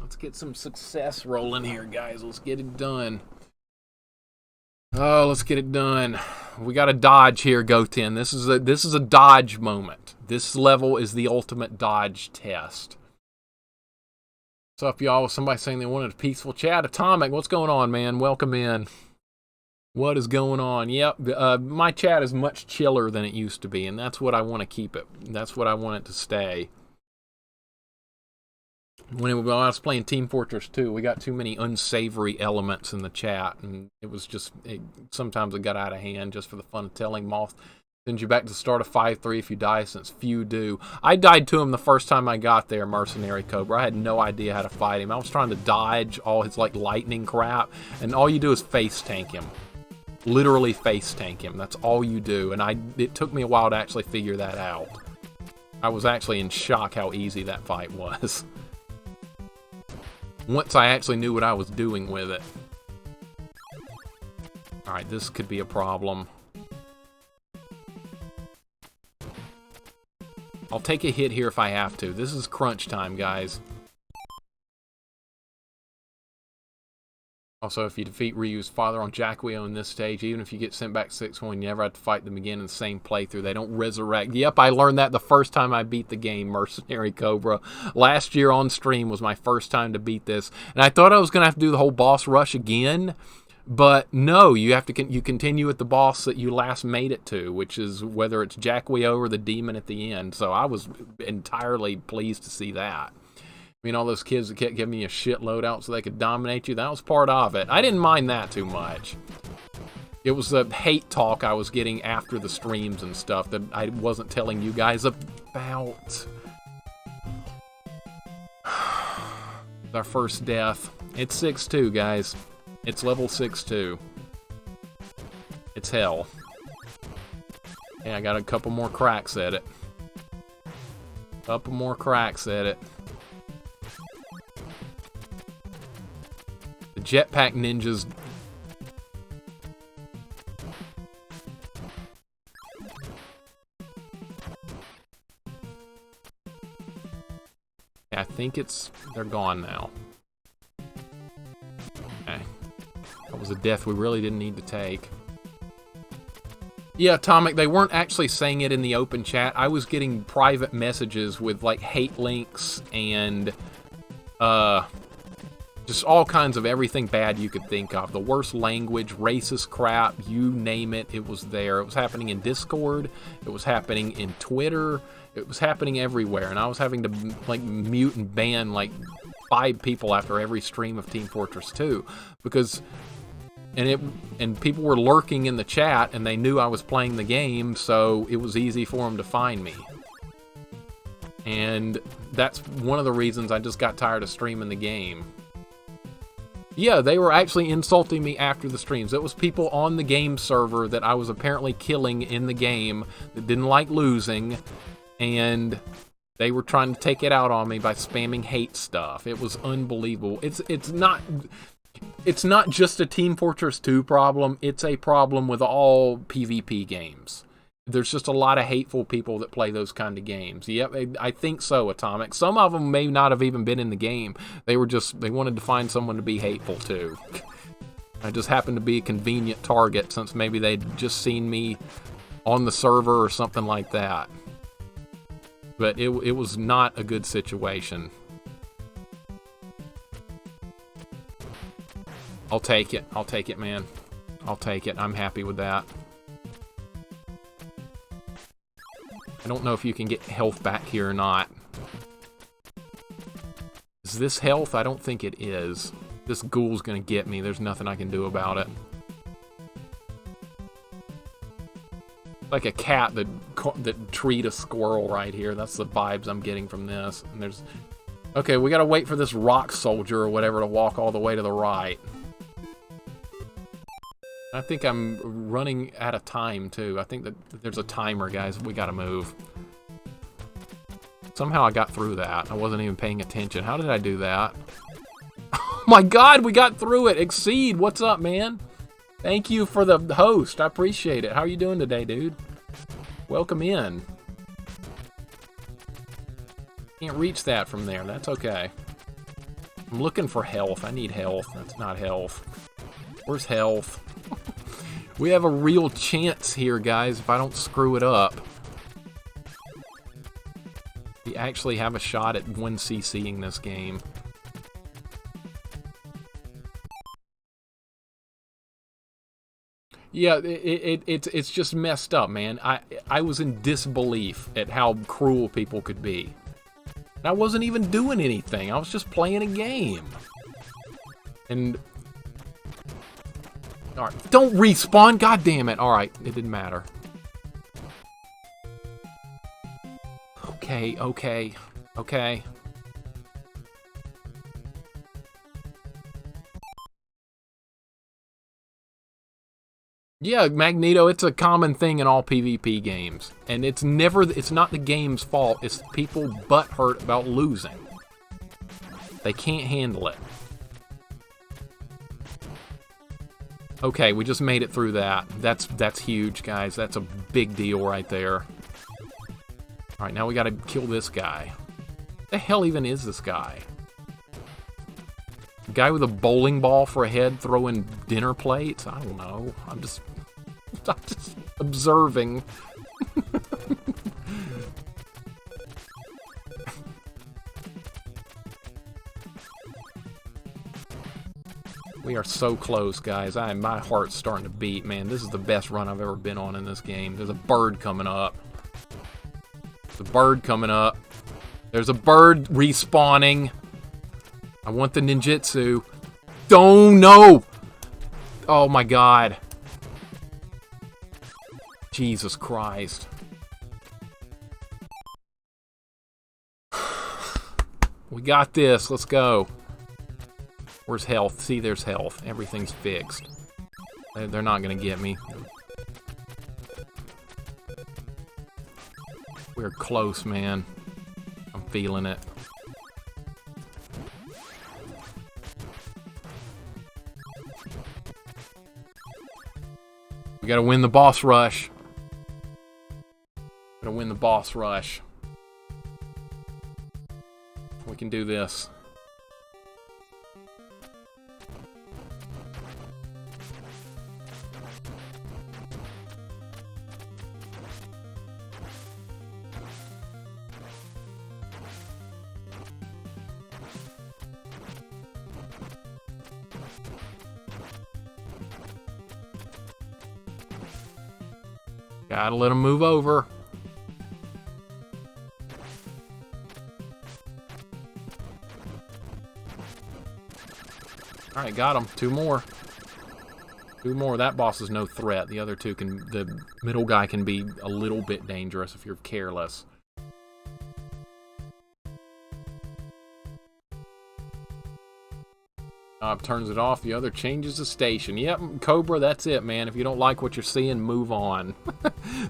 Let's get some success rolling here, guys. Let's get it done. Oh, let's get it done. We got a dodge here, Goten. This is a dodge moment. This level is the ultimate dodge test. What's up, y'all? Somebody saying they wanted a peaceful chat. Atomic, what's going on, man? Welcome in. What is going on? Yep, my chat is much chiller than it used to be, and that's what I want to keep it. That's what I want it to stay. When I was playing Team Fortress 2, we got too many unsavory elements in the chat, and it was just, sometimes it got out of hand just for the fun of telling. Moth sends you back to the start of 5-3 if you die, since few do. I died to him the first time I got there, Mercenary Cobra. I had no idea how to fight him. I was trying to dodge all his, like, lightning crap, and all you do is face tank him. literally face tank him. That's all you do. And it took me a while to actually figure that out. I was actually in shock how easy that fight was. Once I actually knew what I was doing with it. Alright, this could be a problem. I'll take a hit here if I have to. This is crunch time, guys. Also, if you defeat Ryu's father on Jacquio in this stage, even if you get sent back 6-1, you never have to fight them again in the same playthrough. They don't resurrect. Yep, I learned that the first time I beat the game, Mercenary Cobra. Last year on stream was my first time to beat this. And I thought I was going to have to do the whole boss rush again. But no, you have to you continue with the boss that you last made it to, which is whether it's Jacquio or the demon at the end. So I was entirely pleased to see that. I mean, all those kids that kept giving me a shitload out so they could dominate you, that was part of it. I didn't mind that too much. It was the hate talk I was getting after the streams and stuff that I wasn't telling you guys about. Our first death. It's 6-2, guys. It's level 6-2. It's hell. Yeah, I got a couple more cracks at it. Couple more cracks at it. The jetpack ninjas. Yeah, I think they're gone now. Okay. That was a death we really didn't need to take. Yeah, Atomic, they weren't actually saying it in the open chat. I was getting private messages with, like, hate links and, just all kinds of everything bad you could think of. The worst language, racist crap, you name it, it was there. It was happening in Discord. It was happening in Twitter. It was happening everywhere. And I was having to, like, mute and ban, like, 5 people after every stream of Team Fortress 2. Because... And people were lurking in the chat, and they knew I was playing the game, so it was easy for them to find me. And that's one of the reasons I just got tired of streaming the game. Yeah, they were actually insulting me after the streams. It was people on the game server that I was apparently killing in the game that didn't like losing, and they were trying to take it out on me by spamming hate stuff. It was unbelievable. It's not just a Team Fortress 2 problem, it's a problem with all PvP games. There's just a lot of hateful people that play those kind of games. Yep, I think so, Atomic. Some of them may not have even been in the game. They wanted to find someone to be hateful to. I just happened to be a convenient target since maybe they'd just seen me on the server or something like that. But it was not a good situation. I'll take it. I'll take it, man. I'll take it. I'm happy with that. I don't know if you can get health back here or not. Is this health? I don't think it is. This ghoul's gonna get me. There's nothing I can do about it. Like a cat that treat a squirrel right here. That's the vibes I'm getting from this. And there's... Okay, we gotta wait for this rock soldier or whatever to walk all the way to the right. I think I'm running out of time, too. I think that there's a timer, guys. We gotta move. Somehow I got through that. I wasn't even paying attention. How did I do that? Oh my god, we got through it! Exceed, what's up, man? Thank you for the host. I appreciate it. How are you doing today, dude? Welcome in. Can't reach that from there. That's okay. I'm looking for health. I need health. That's not health. Where's health? We have a real chance here, guys, if I don't screw it up. We actually have a shot at 1CCing this game. Yeah, it's just messed up, man. I was in disbelief at how cruel people could be. And I wasn't even doing anything. I was just playing a game. And... Alright, don't respawn, god damn it. Alright, it didn't matter. Okay, okay, okay. Yeah, Magneto, it's a common thing in all PvP games. And it's not the game's fault, it's people butthurt about losing. They can't handle it. Okay, we just made it through that. That's huge, guys. That's a big deal right there. Alright, now we gotta kill this guy. What the hell even is this guy? A guy with a bowling ball for a head throwing dinner plates? I don't know. I'm just observing. We are so close, guys. My heart's starting to beat, man. This is the best run I've ever been on in this game. There's a bird coming up. There's a bird coming up. There's a bird respawning. I want the ninjutsu. Oh, no! Oh, my God. Jesus Christ. We got this. Let's go. Where's health? See, there's health. Everything's fixed. They're not gonna get me. We're close, man. I'm feeling it. We gotta win the boss rush. Gotta win the boss rush. We can do this. Gotta let him move over. Alright, got him. Two more. Two more. That boss is no threat. The other two can... The middle guy can be a little bit dangerous if you're careless. Turns it off. The other changes the station. Yep, Cobra, that's it, man. If you don't like what you're seeing, move on.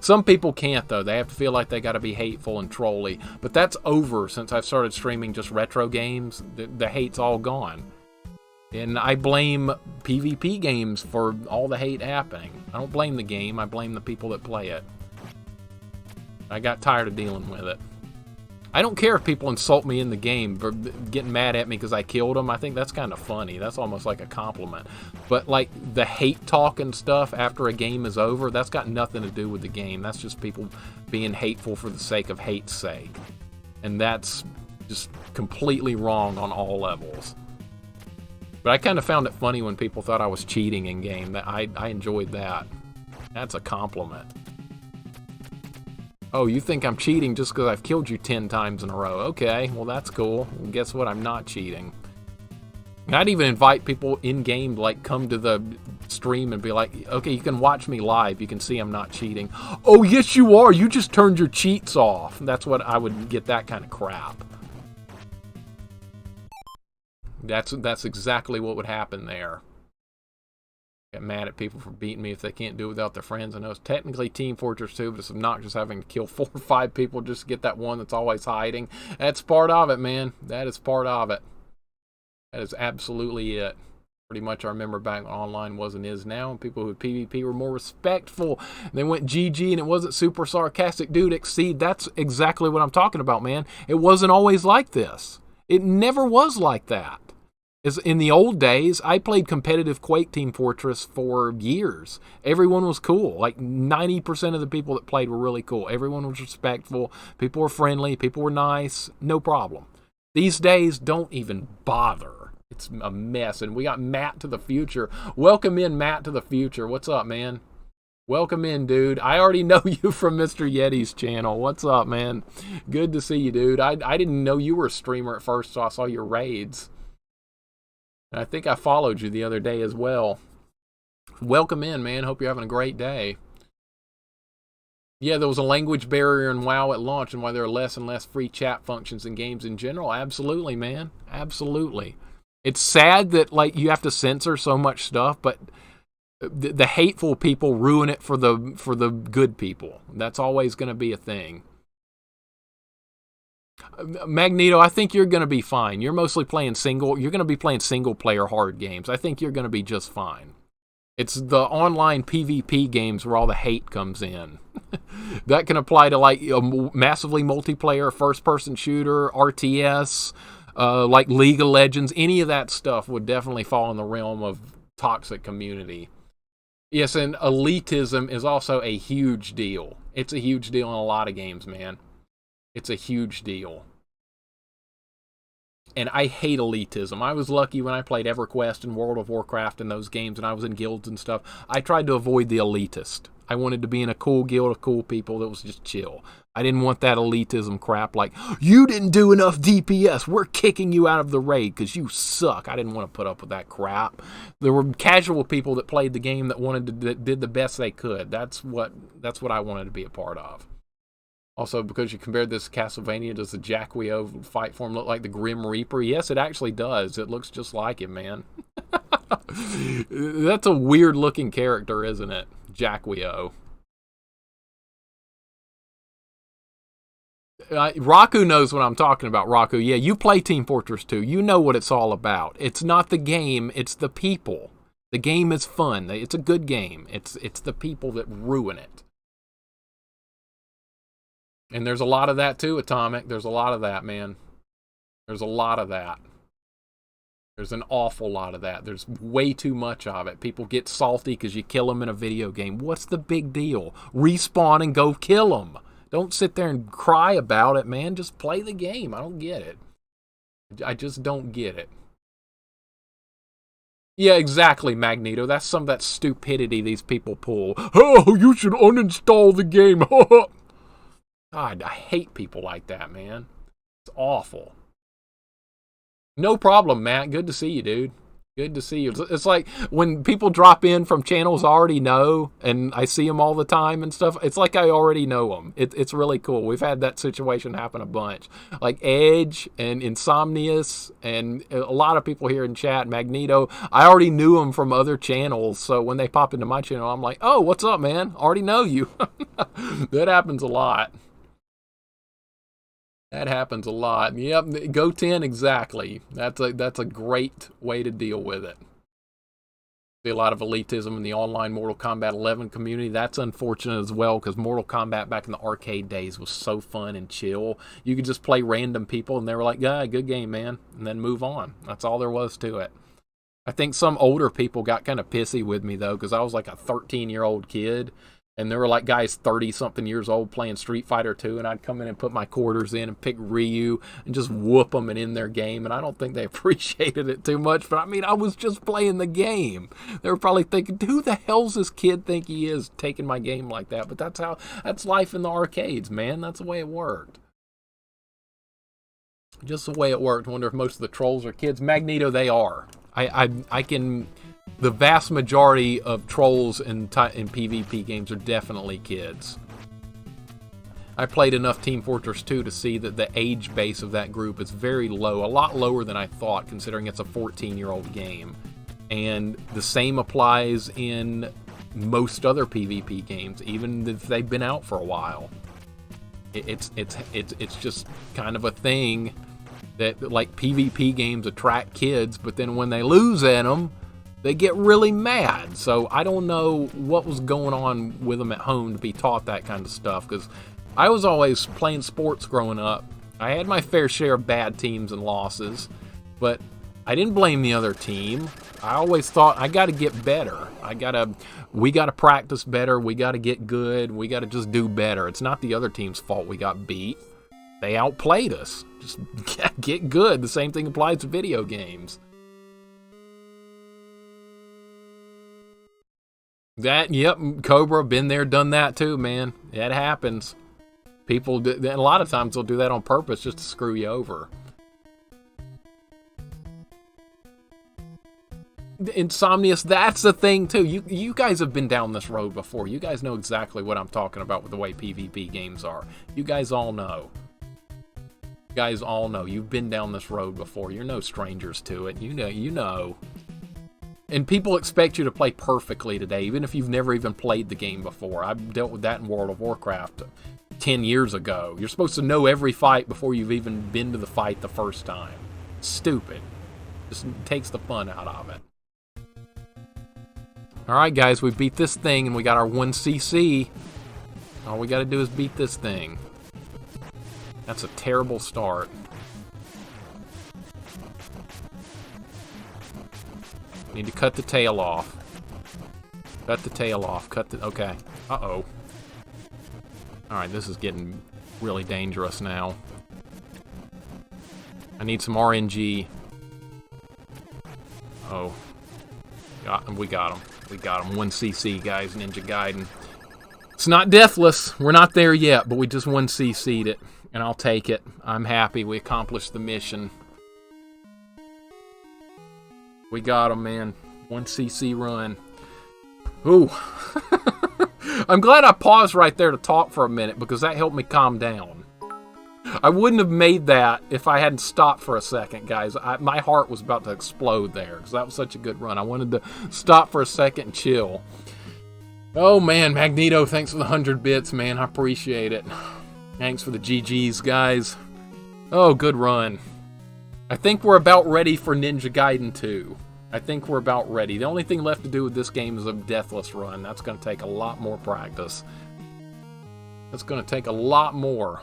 Some people can't, though. They have to feel like they got to be hateful and trolly. But that's over since I've started streaming just retro games. The hate's all gone. And I blame PvP games for all the hate happening. I don't blame the game. I blame the people that play it. I got tired of dealing with it. I don't care if people insult me in the game for getting mad at me because I killed them. I think that's kind of funny. That's almost like a compliment. But like the hate talk and stuff after a game is over, that's got nothing to do with the game. That's just people being hateful for the sake of hate's sake. And that's just completely wrong on all levels. But I kind of found it funny when people thought I was cheating in game. I enjoyed that. That's a compliment. Oh, you think I'm cheating just because I've killed you 10 times in a row. Okay, well that's cool. And guess what? I'm not cheating. And I'd even invite people in-game to like come to the stream and be like, okay, you can watch me live. You can see I'm not cheating. Oh, yes you are. You just turned your cheats off. That's what I would get, that kind of crap. That's exactly what would happen there. Get mad at people for beating me if they can't do it without their friends. I know it's technically Team Fortress 2, but it's obnoxious having to kill 4 or 5 people just to get that one that's always hiding. That's part of it, man. That is part of it. That is absolutely it. Pretty much I remember back when online was and is now, and people who PvP were more respectful. They went GG and it wasn't super sarcastic. Dude, Exceed, that's exactly what I'm talking about, man. It wasn't always like this. It never was like that. In the old days, I played competitive Quake Team Fortress for years. Everyone was cool. Like 90% of the people that played were really cool. Everyone was respectful. People were friendly. People were nice. No problem. These days, don't even bother. It's a mess. And we got Matt to the future. Welcome in, Matt to the future. What's up, man? Welcome in, dude. I already know you from Mr. Yeti's channel. What's up, man? Good to see you, dude. I didn't know you were a streamer at first, so I saw your raids. I think I followed you the other day as well. Welcome in, man. Hope you're having a great day. Yeah, there was a language barrier in WoW at launch and why there are less and less free chat functions in games in general. Absolutely, man. Absolutely. It's sad that like you have to censor so much stuff, but the hateful people ruin it for the good people. That's always going to be a thing. Magneto, I think you're going to be fine. You're mostly playing you're going to be playing single player hard games. I think you're going to be just fine. It's the online PvP games where all the hate comes in. That can apply to like a massively multiplayer first person shooter, RTS, like League of Legends. Any of that stuff would definitely fall in the realm of toxic community. Yes, and elitism is also a huge deal. It's a huge deal in a lot of games, man. It's a huge deal. And I hate elitism. I was lucky when I played EverQuest and World of Warcraft and those games, and I was in guilds and stuff. I tried to avoid the elitist. I wanted to be in a cool guild of cool people that was just chill. I didn't want that elitism crap like, you didn't do enough DPS, we're kicking you out of the raid because you suck. I didn't want to put up with that crap. There were casual people that played the game that did the best they could. That's what I wanted to be a part of. Also, because you compared this to Castlevania, does the Jacquio fight form look like the Grim Reaper? Yes, it actually does. It looks just like him, man. That's a weird-looking character, isn't it? Jacquio. Raku knows what I'm talking about, Raku. Yeah, you play Team Fortress 2. You know what it's all about. It's not the game, it's the people. The game is fun. It's a good game. It's the people that ruin it. And there's a lot of that too, Atomic. There's a lot of that, man. There's a lot of that. There's an awful lot of that. There's way too much of it. People get salty because you kill them in a video game. What's the big deal? Respawn and go kill them. Don't sit there and cry about it, man. Just play the game. I don't get it. I just don't get it. Yeah, exactly, Magneto. That's some of that stupidity these people pull. Oh, you should uninstall the game. God, I hate people like that, man. It's awful. No problem, Matt. Good to see you, dude. Good to see you. It's like when people drop in from channels I already know, and I see them all the time and stuff. It's like I already know them. It's really cool. We've had that situation happen a bunch. Like Edge and Insomnius and a lot of people here in chat, Magneto. I already knew them from other channels, so when they pop into my channel, I'm like, oh, what's up, man? Already know you. That happens a lot. That happens a lot. Yep, go 10 exactly. That's a great way to deal with it. See a lot of elitism in the online Mortal Kombat 11 community. That's unfortunate as well because Mortal Kombat back in the arcade days was so fun and chill. You could just play random people and they were like, yeah, good game, man, and then move on. That's all there was to it. I think some older people got kind of pissy with me though because I was like a 13-year-old kid. And there were like guys 30-something years old playing Street Fighter 2, and I'd come in and put my quarters in and pick Ryu and just whoop them and end their game. And I don't think they appreciated it too much, but I mean, I was just playing the game. They were probably thinking, who the hell's this kid think he is taking my game like that? But that's life in the arcades, man. That's the way it worked. Just the way it worked. I wonder if most of the trolls are kids. Magneto, they are. I can... The vast majority of trolls in PvP games are definitely kids. I played enough Team Fortress 2 to see that the age base of that group is very low, a lot lower than I thought, considering it's a 14-year-old game. And the same applies in most other PvP games, even if they've been out for a while. It's just kind of a thing that, like, PvP games attract kids, but then when they lose at them, they get really mad. So I don't know what was going on with them at home to be taught that kind of stuff, because I was always playing sports growing up. I had my fair share of bad teams and losses, but I didn't blame the other team. I always thought, I got to get better. We got to practice better. We got to get good. We got to just do better. It's not the other team's fault we got beat. They outplayed us. Just get good. The same thing applies to video games. Yep, Cobra, been there, done that too, man. It happens. People do, a lot of times they'll do that on purpose just to screw you over. Insomnius, that's the thing too. You guys have been down this road before. You guys know exactly what I'm talking about with the way PvP games are. You guys all know. You guys all know. You've been down this road before. You're no strangers to it. You know. And people expect you to play perfectly today, even if you've never even played the game before. I've dealt with that in World of Warcraft 10 years ago. You're supposed to know every fight before you've even been to the fight the first time. Stupid. Just takes the fun out of it. Alright guys, we beat this thing and we got our 1cc. All we gotta do is beat this thing. That's a terrible start. Need to cut the tail off. Cut the tail off. Okay. Uh-oh. Alright, this is getting really dangerous now. I need some RNG. Oh. We got him. We got him. 1cc, guys. Ninja Gaiden. It's not deathless. We're not there yet, but we just 1cc'd it. And I'll take it. I'm happy we accomplished the mission. We got him, man. 1cc run. Ooh. I'm glad I paused right there to talk for a minute because that helped me calm down. I wouldn't have made that if I hadn't stopped for a second, guys. My heart was about to explode there because that was such a good run. I wanted to stop for a second and chill. Oh, man. Magneto, thanks for the 100 bits, man. I appreciate it. Thanks for the GGs, guys. Oh, good run. I think we're about ready for Ninja Gaiden 2. I think we're about ready. The only thing left to do with this game is a deathless run. That's going to take a lot more practice. That's going to take a lot more.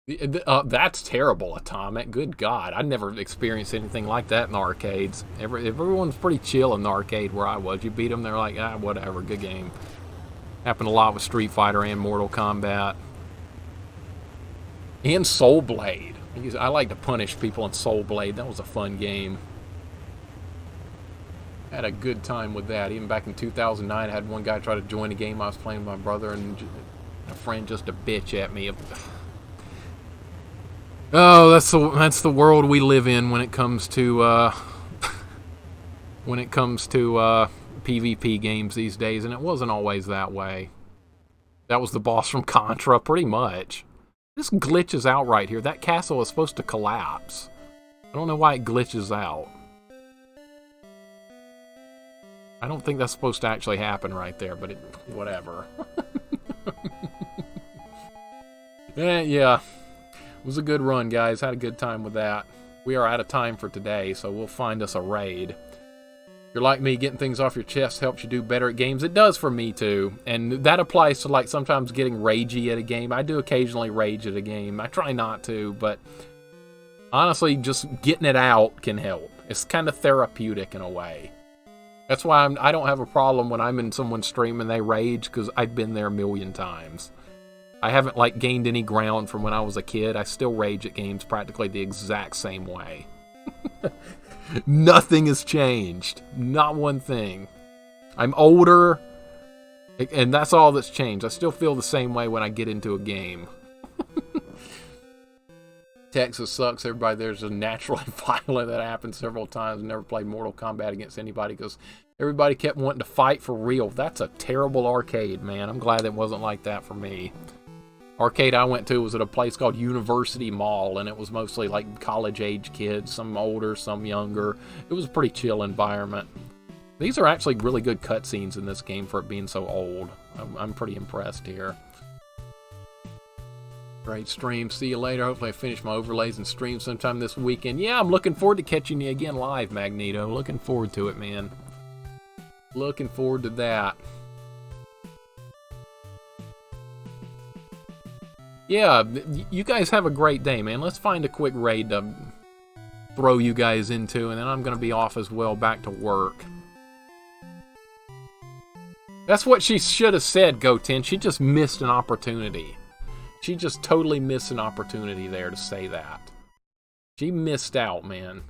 That's terrible, Atomic. Good God. I never experienced anything like that in arcades. Everyone's pretty chill in the arcade where I was. You beat them, they're like, ah, whatever, good game. Happened a lot with Street Fighter and Mortal Kombat. And Soul Blade. I like to punish people in Soul Blade. That was a fun game. Had a good time with that. Even back in 2009, I had one guy try to join a game I was playing with my brother, and a friend just a bitch at me. Oh, that's the world we live in when it comes to PvP games these days, and it wasn't always that way. That was the boss from Contra, pretty much. This glitches out right here. That castle is supposed to collapse. I don't know why it glitches out. I don't think that's supposed to actually happen right there, but whatever. Yeah. It was a good run, guys. Had a good time with that. We are out of time for today, so we'll find us a raid. If you're like me, getting things off your chest helps you do better at games. It does for me, too. And that applies to, like, sometimes getting ragey at a game. I do occasionally rage at a game. I try not to, but honestly, just getting it out can help. It's kind of therapeutic in a way. That's why I don't have a problem when I'm in someone's stream and they rage, because I've been there a million times. I haven't, like, gained any ground from when I was a kid. I still rage at games practically the exact same way. Nothing has changed. Not one thing. I'm older, and that's all that's changed. I still feel the same way when I get into a game. Texas sucks. Everybody there's a naturally violent. That happened several times. Never played Mortal Kombat against anybody because everybody kept wanting to fight for real. That's a terrible arcade, man. I'm glad it wasn't like that for me. Arcade I went to was at a place called University Mall, and it was mostly like college-age kids, some older, some younger. It was a pretty chill environment. These are actually really good cutscenes in this game for it being so old. I'm pretty impressed here. Great stream. See you later. Hopefully I finish my overlays and stream sometime this weekend. Yeah, I'm looking forward to catching you again live, Magneto. Looking forward to it, man. Looking forward to that. Yeah, you guys have a great day, man. Let's find a quick raid to throw you guys into, and then I'm going to be off as well, back to work. That's what she should have said, Goten. She just missed an opportunity. She just totally missed an opportunity there to say that. She missed out, man.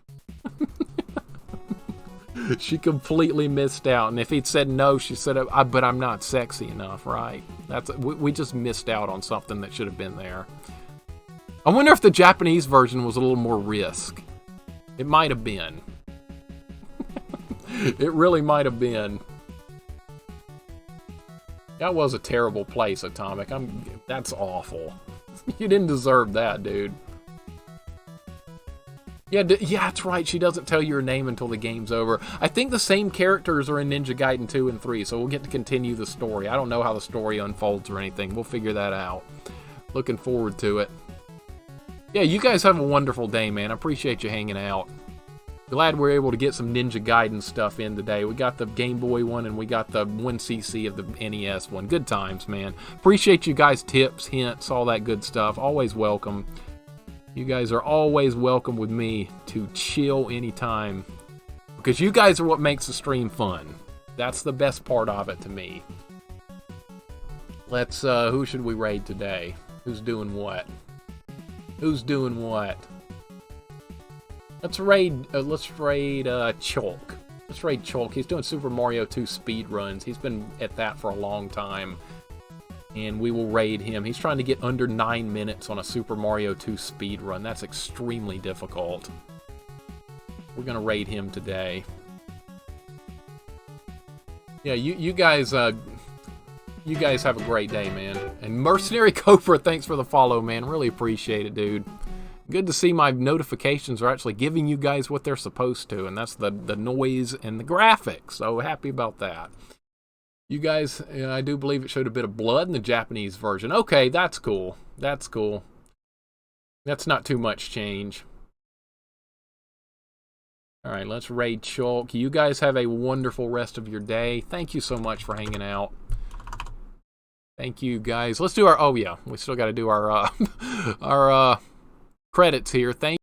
She completely missed out. And if he'd said no, she said, but I'm not sexy enough, right? We just missed out on something that should have been there. I wonder if the Japanese version was a little more risk. It might have been. It really might have been. That was a terrible place, Atomic. That's awful. You didn't deserve that, dude. Yeah, yeah, that's right. She doesn't tell you her name until the game's over. I think the same characters are in Ninja Gaiden 2 and 3, so we'll get to continue the story. I don't know how the story unfolds or anything. We'll figure that out. Looking forward to it. Yeah, you guys have a wonderful day, man. I appreciate you hanging out. Glad we're able to get some Ninja Gaiden stuff in today. We got the Game Boy one and we got the 1cc of the NES one. Good times, man. Appreciate you guys' tips, hints, all that good stuff. Always welcome. You guys are always welcome with me to chill anytime. Because you guys are what makes the stream fun. That's the best part of it to me. Let's, who should we raid today? Who's doing what? Who's doing what? Let's raid Chalk. Let's raid Chalk. He's doing Super Mario 2 speed runs. He's been at that for a long time. And we will raid him. He's trying to get under 9 minutes on a Super Mario 2 speed run. That's extremely difficult. We're gonna raid him today. Yeah, you guys have a great day, man. And Mercenary Cobra, thanks for the follow, man. Really appreciate it, dude. Good to see my notifications are actually giving you guys what they're supposed to, and that's the noise and the graphics. So happy about that. You guys, I do believe it showed a bit of blood in the Japanese version. Okay, that's cool. That's cool. That's not too much change. All right, let's raid Chalk. You guys have a wonderful rest of your day. Thank you so much for hanging out. Thank you, guys. Let's do our... Oh, yeah. We still got to do our credits here. Thank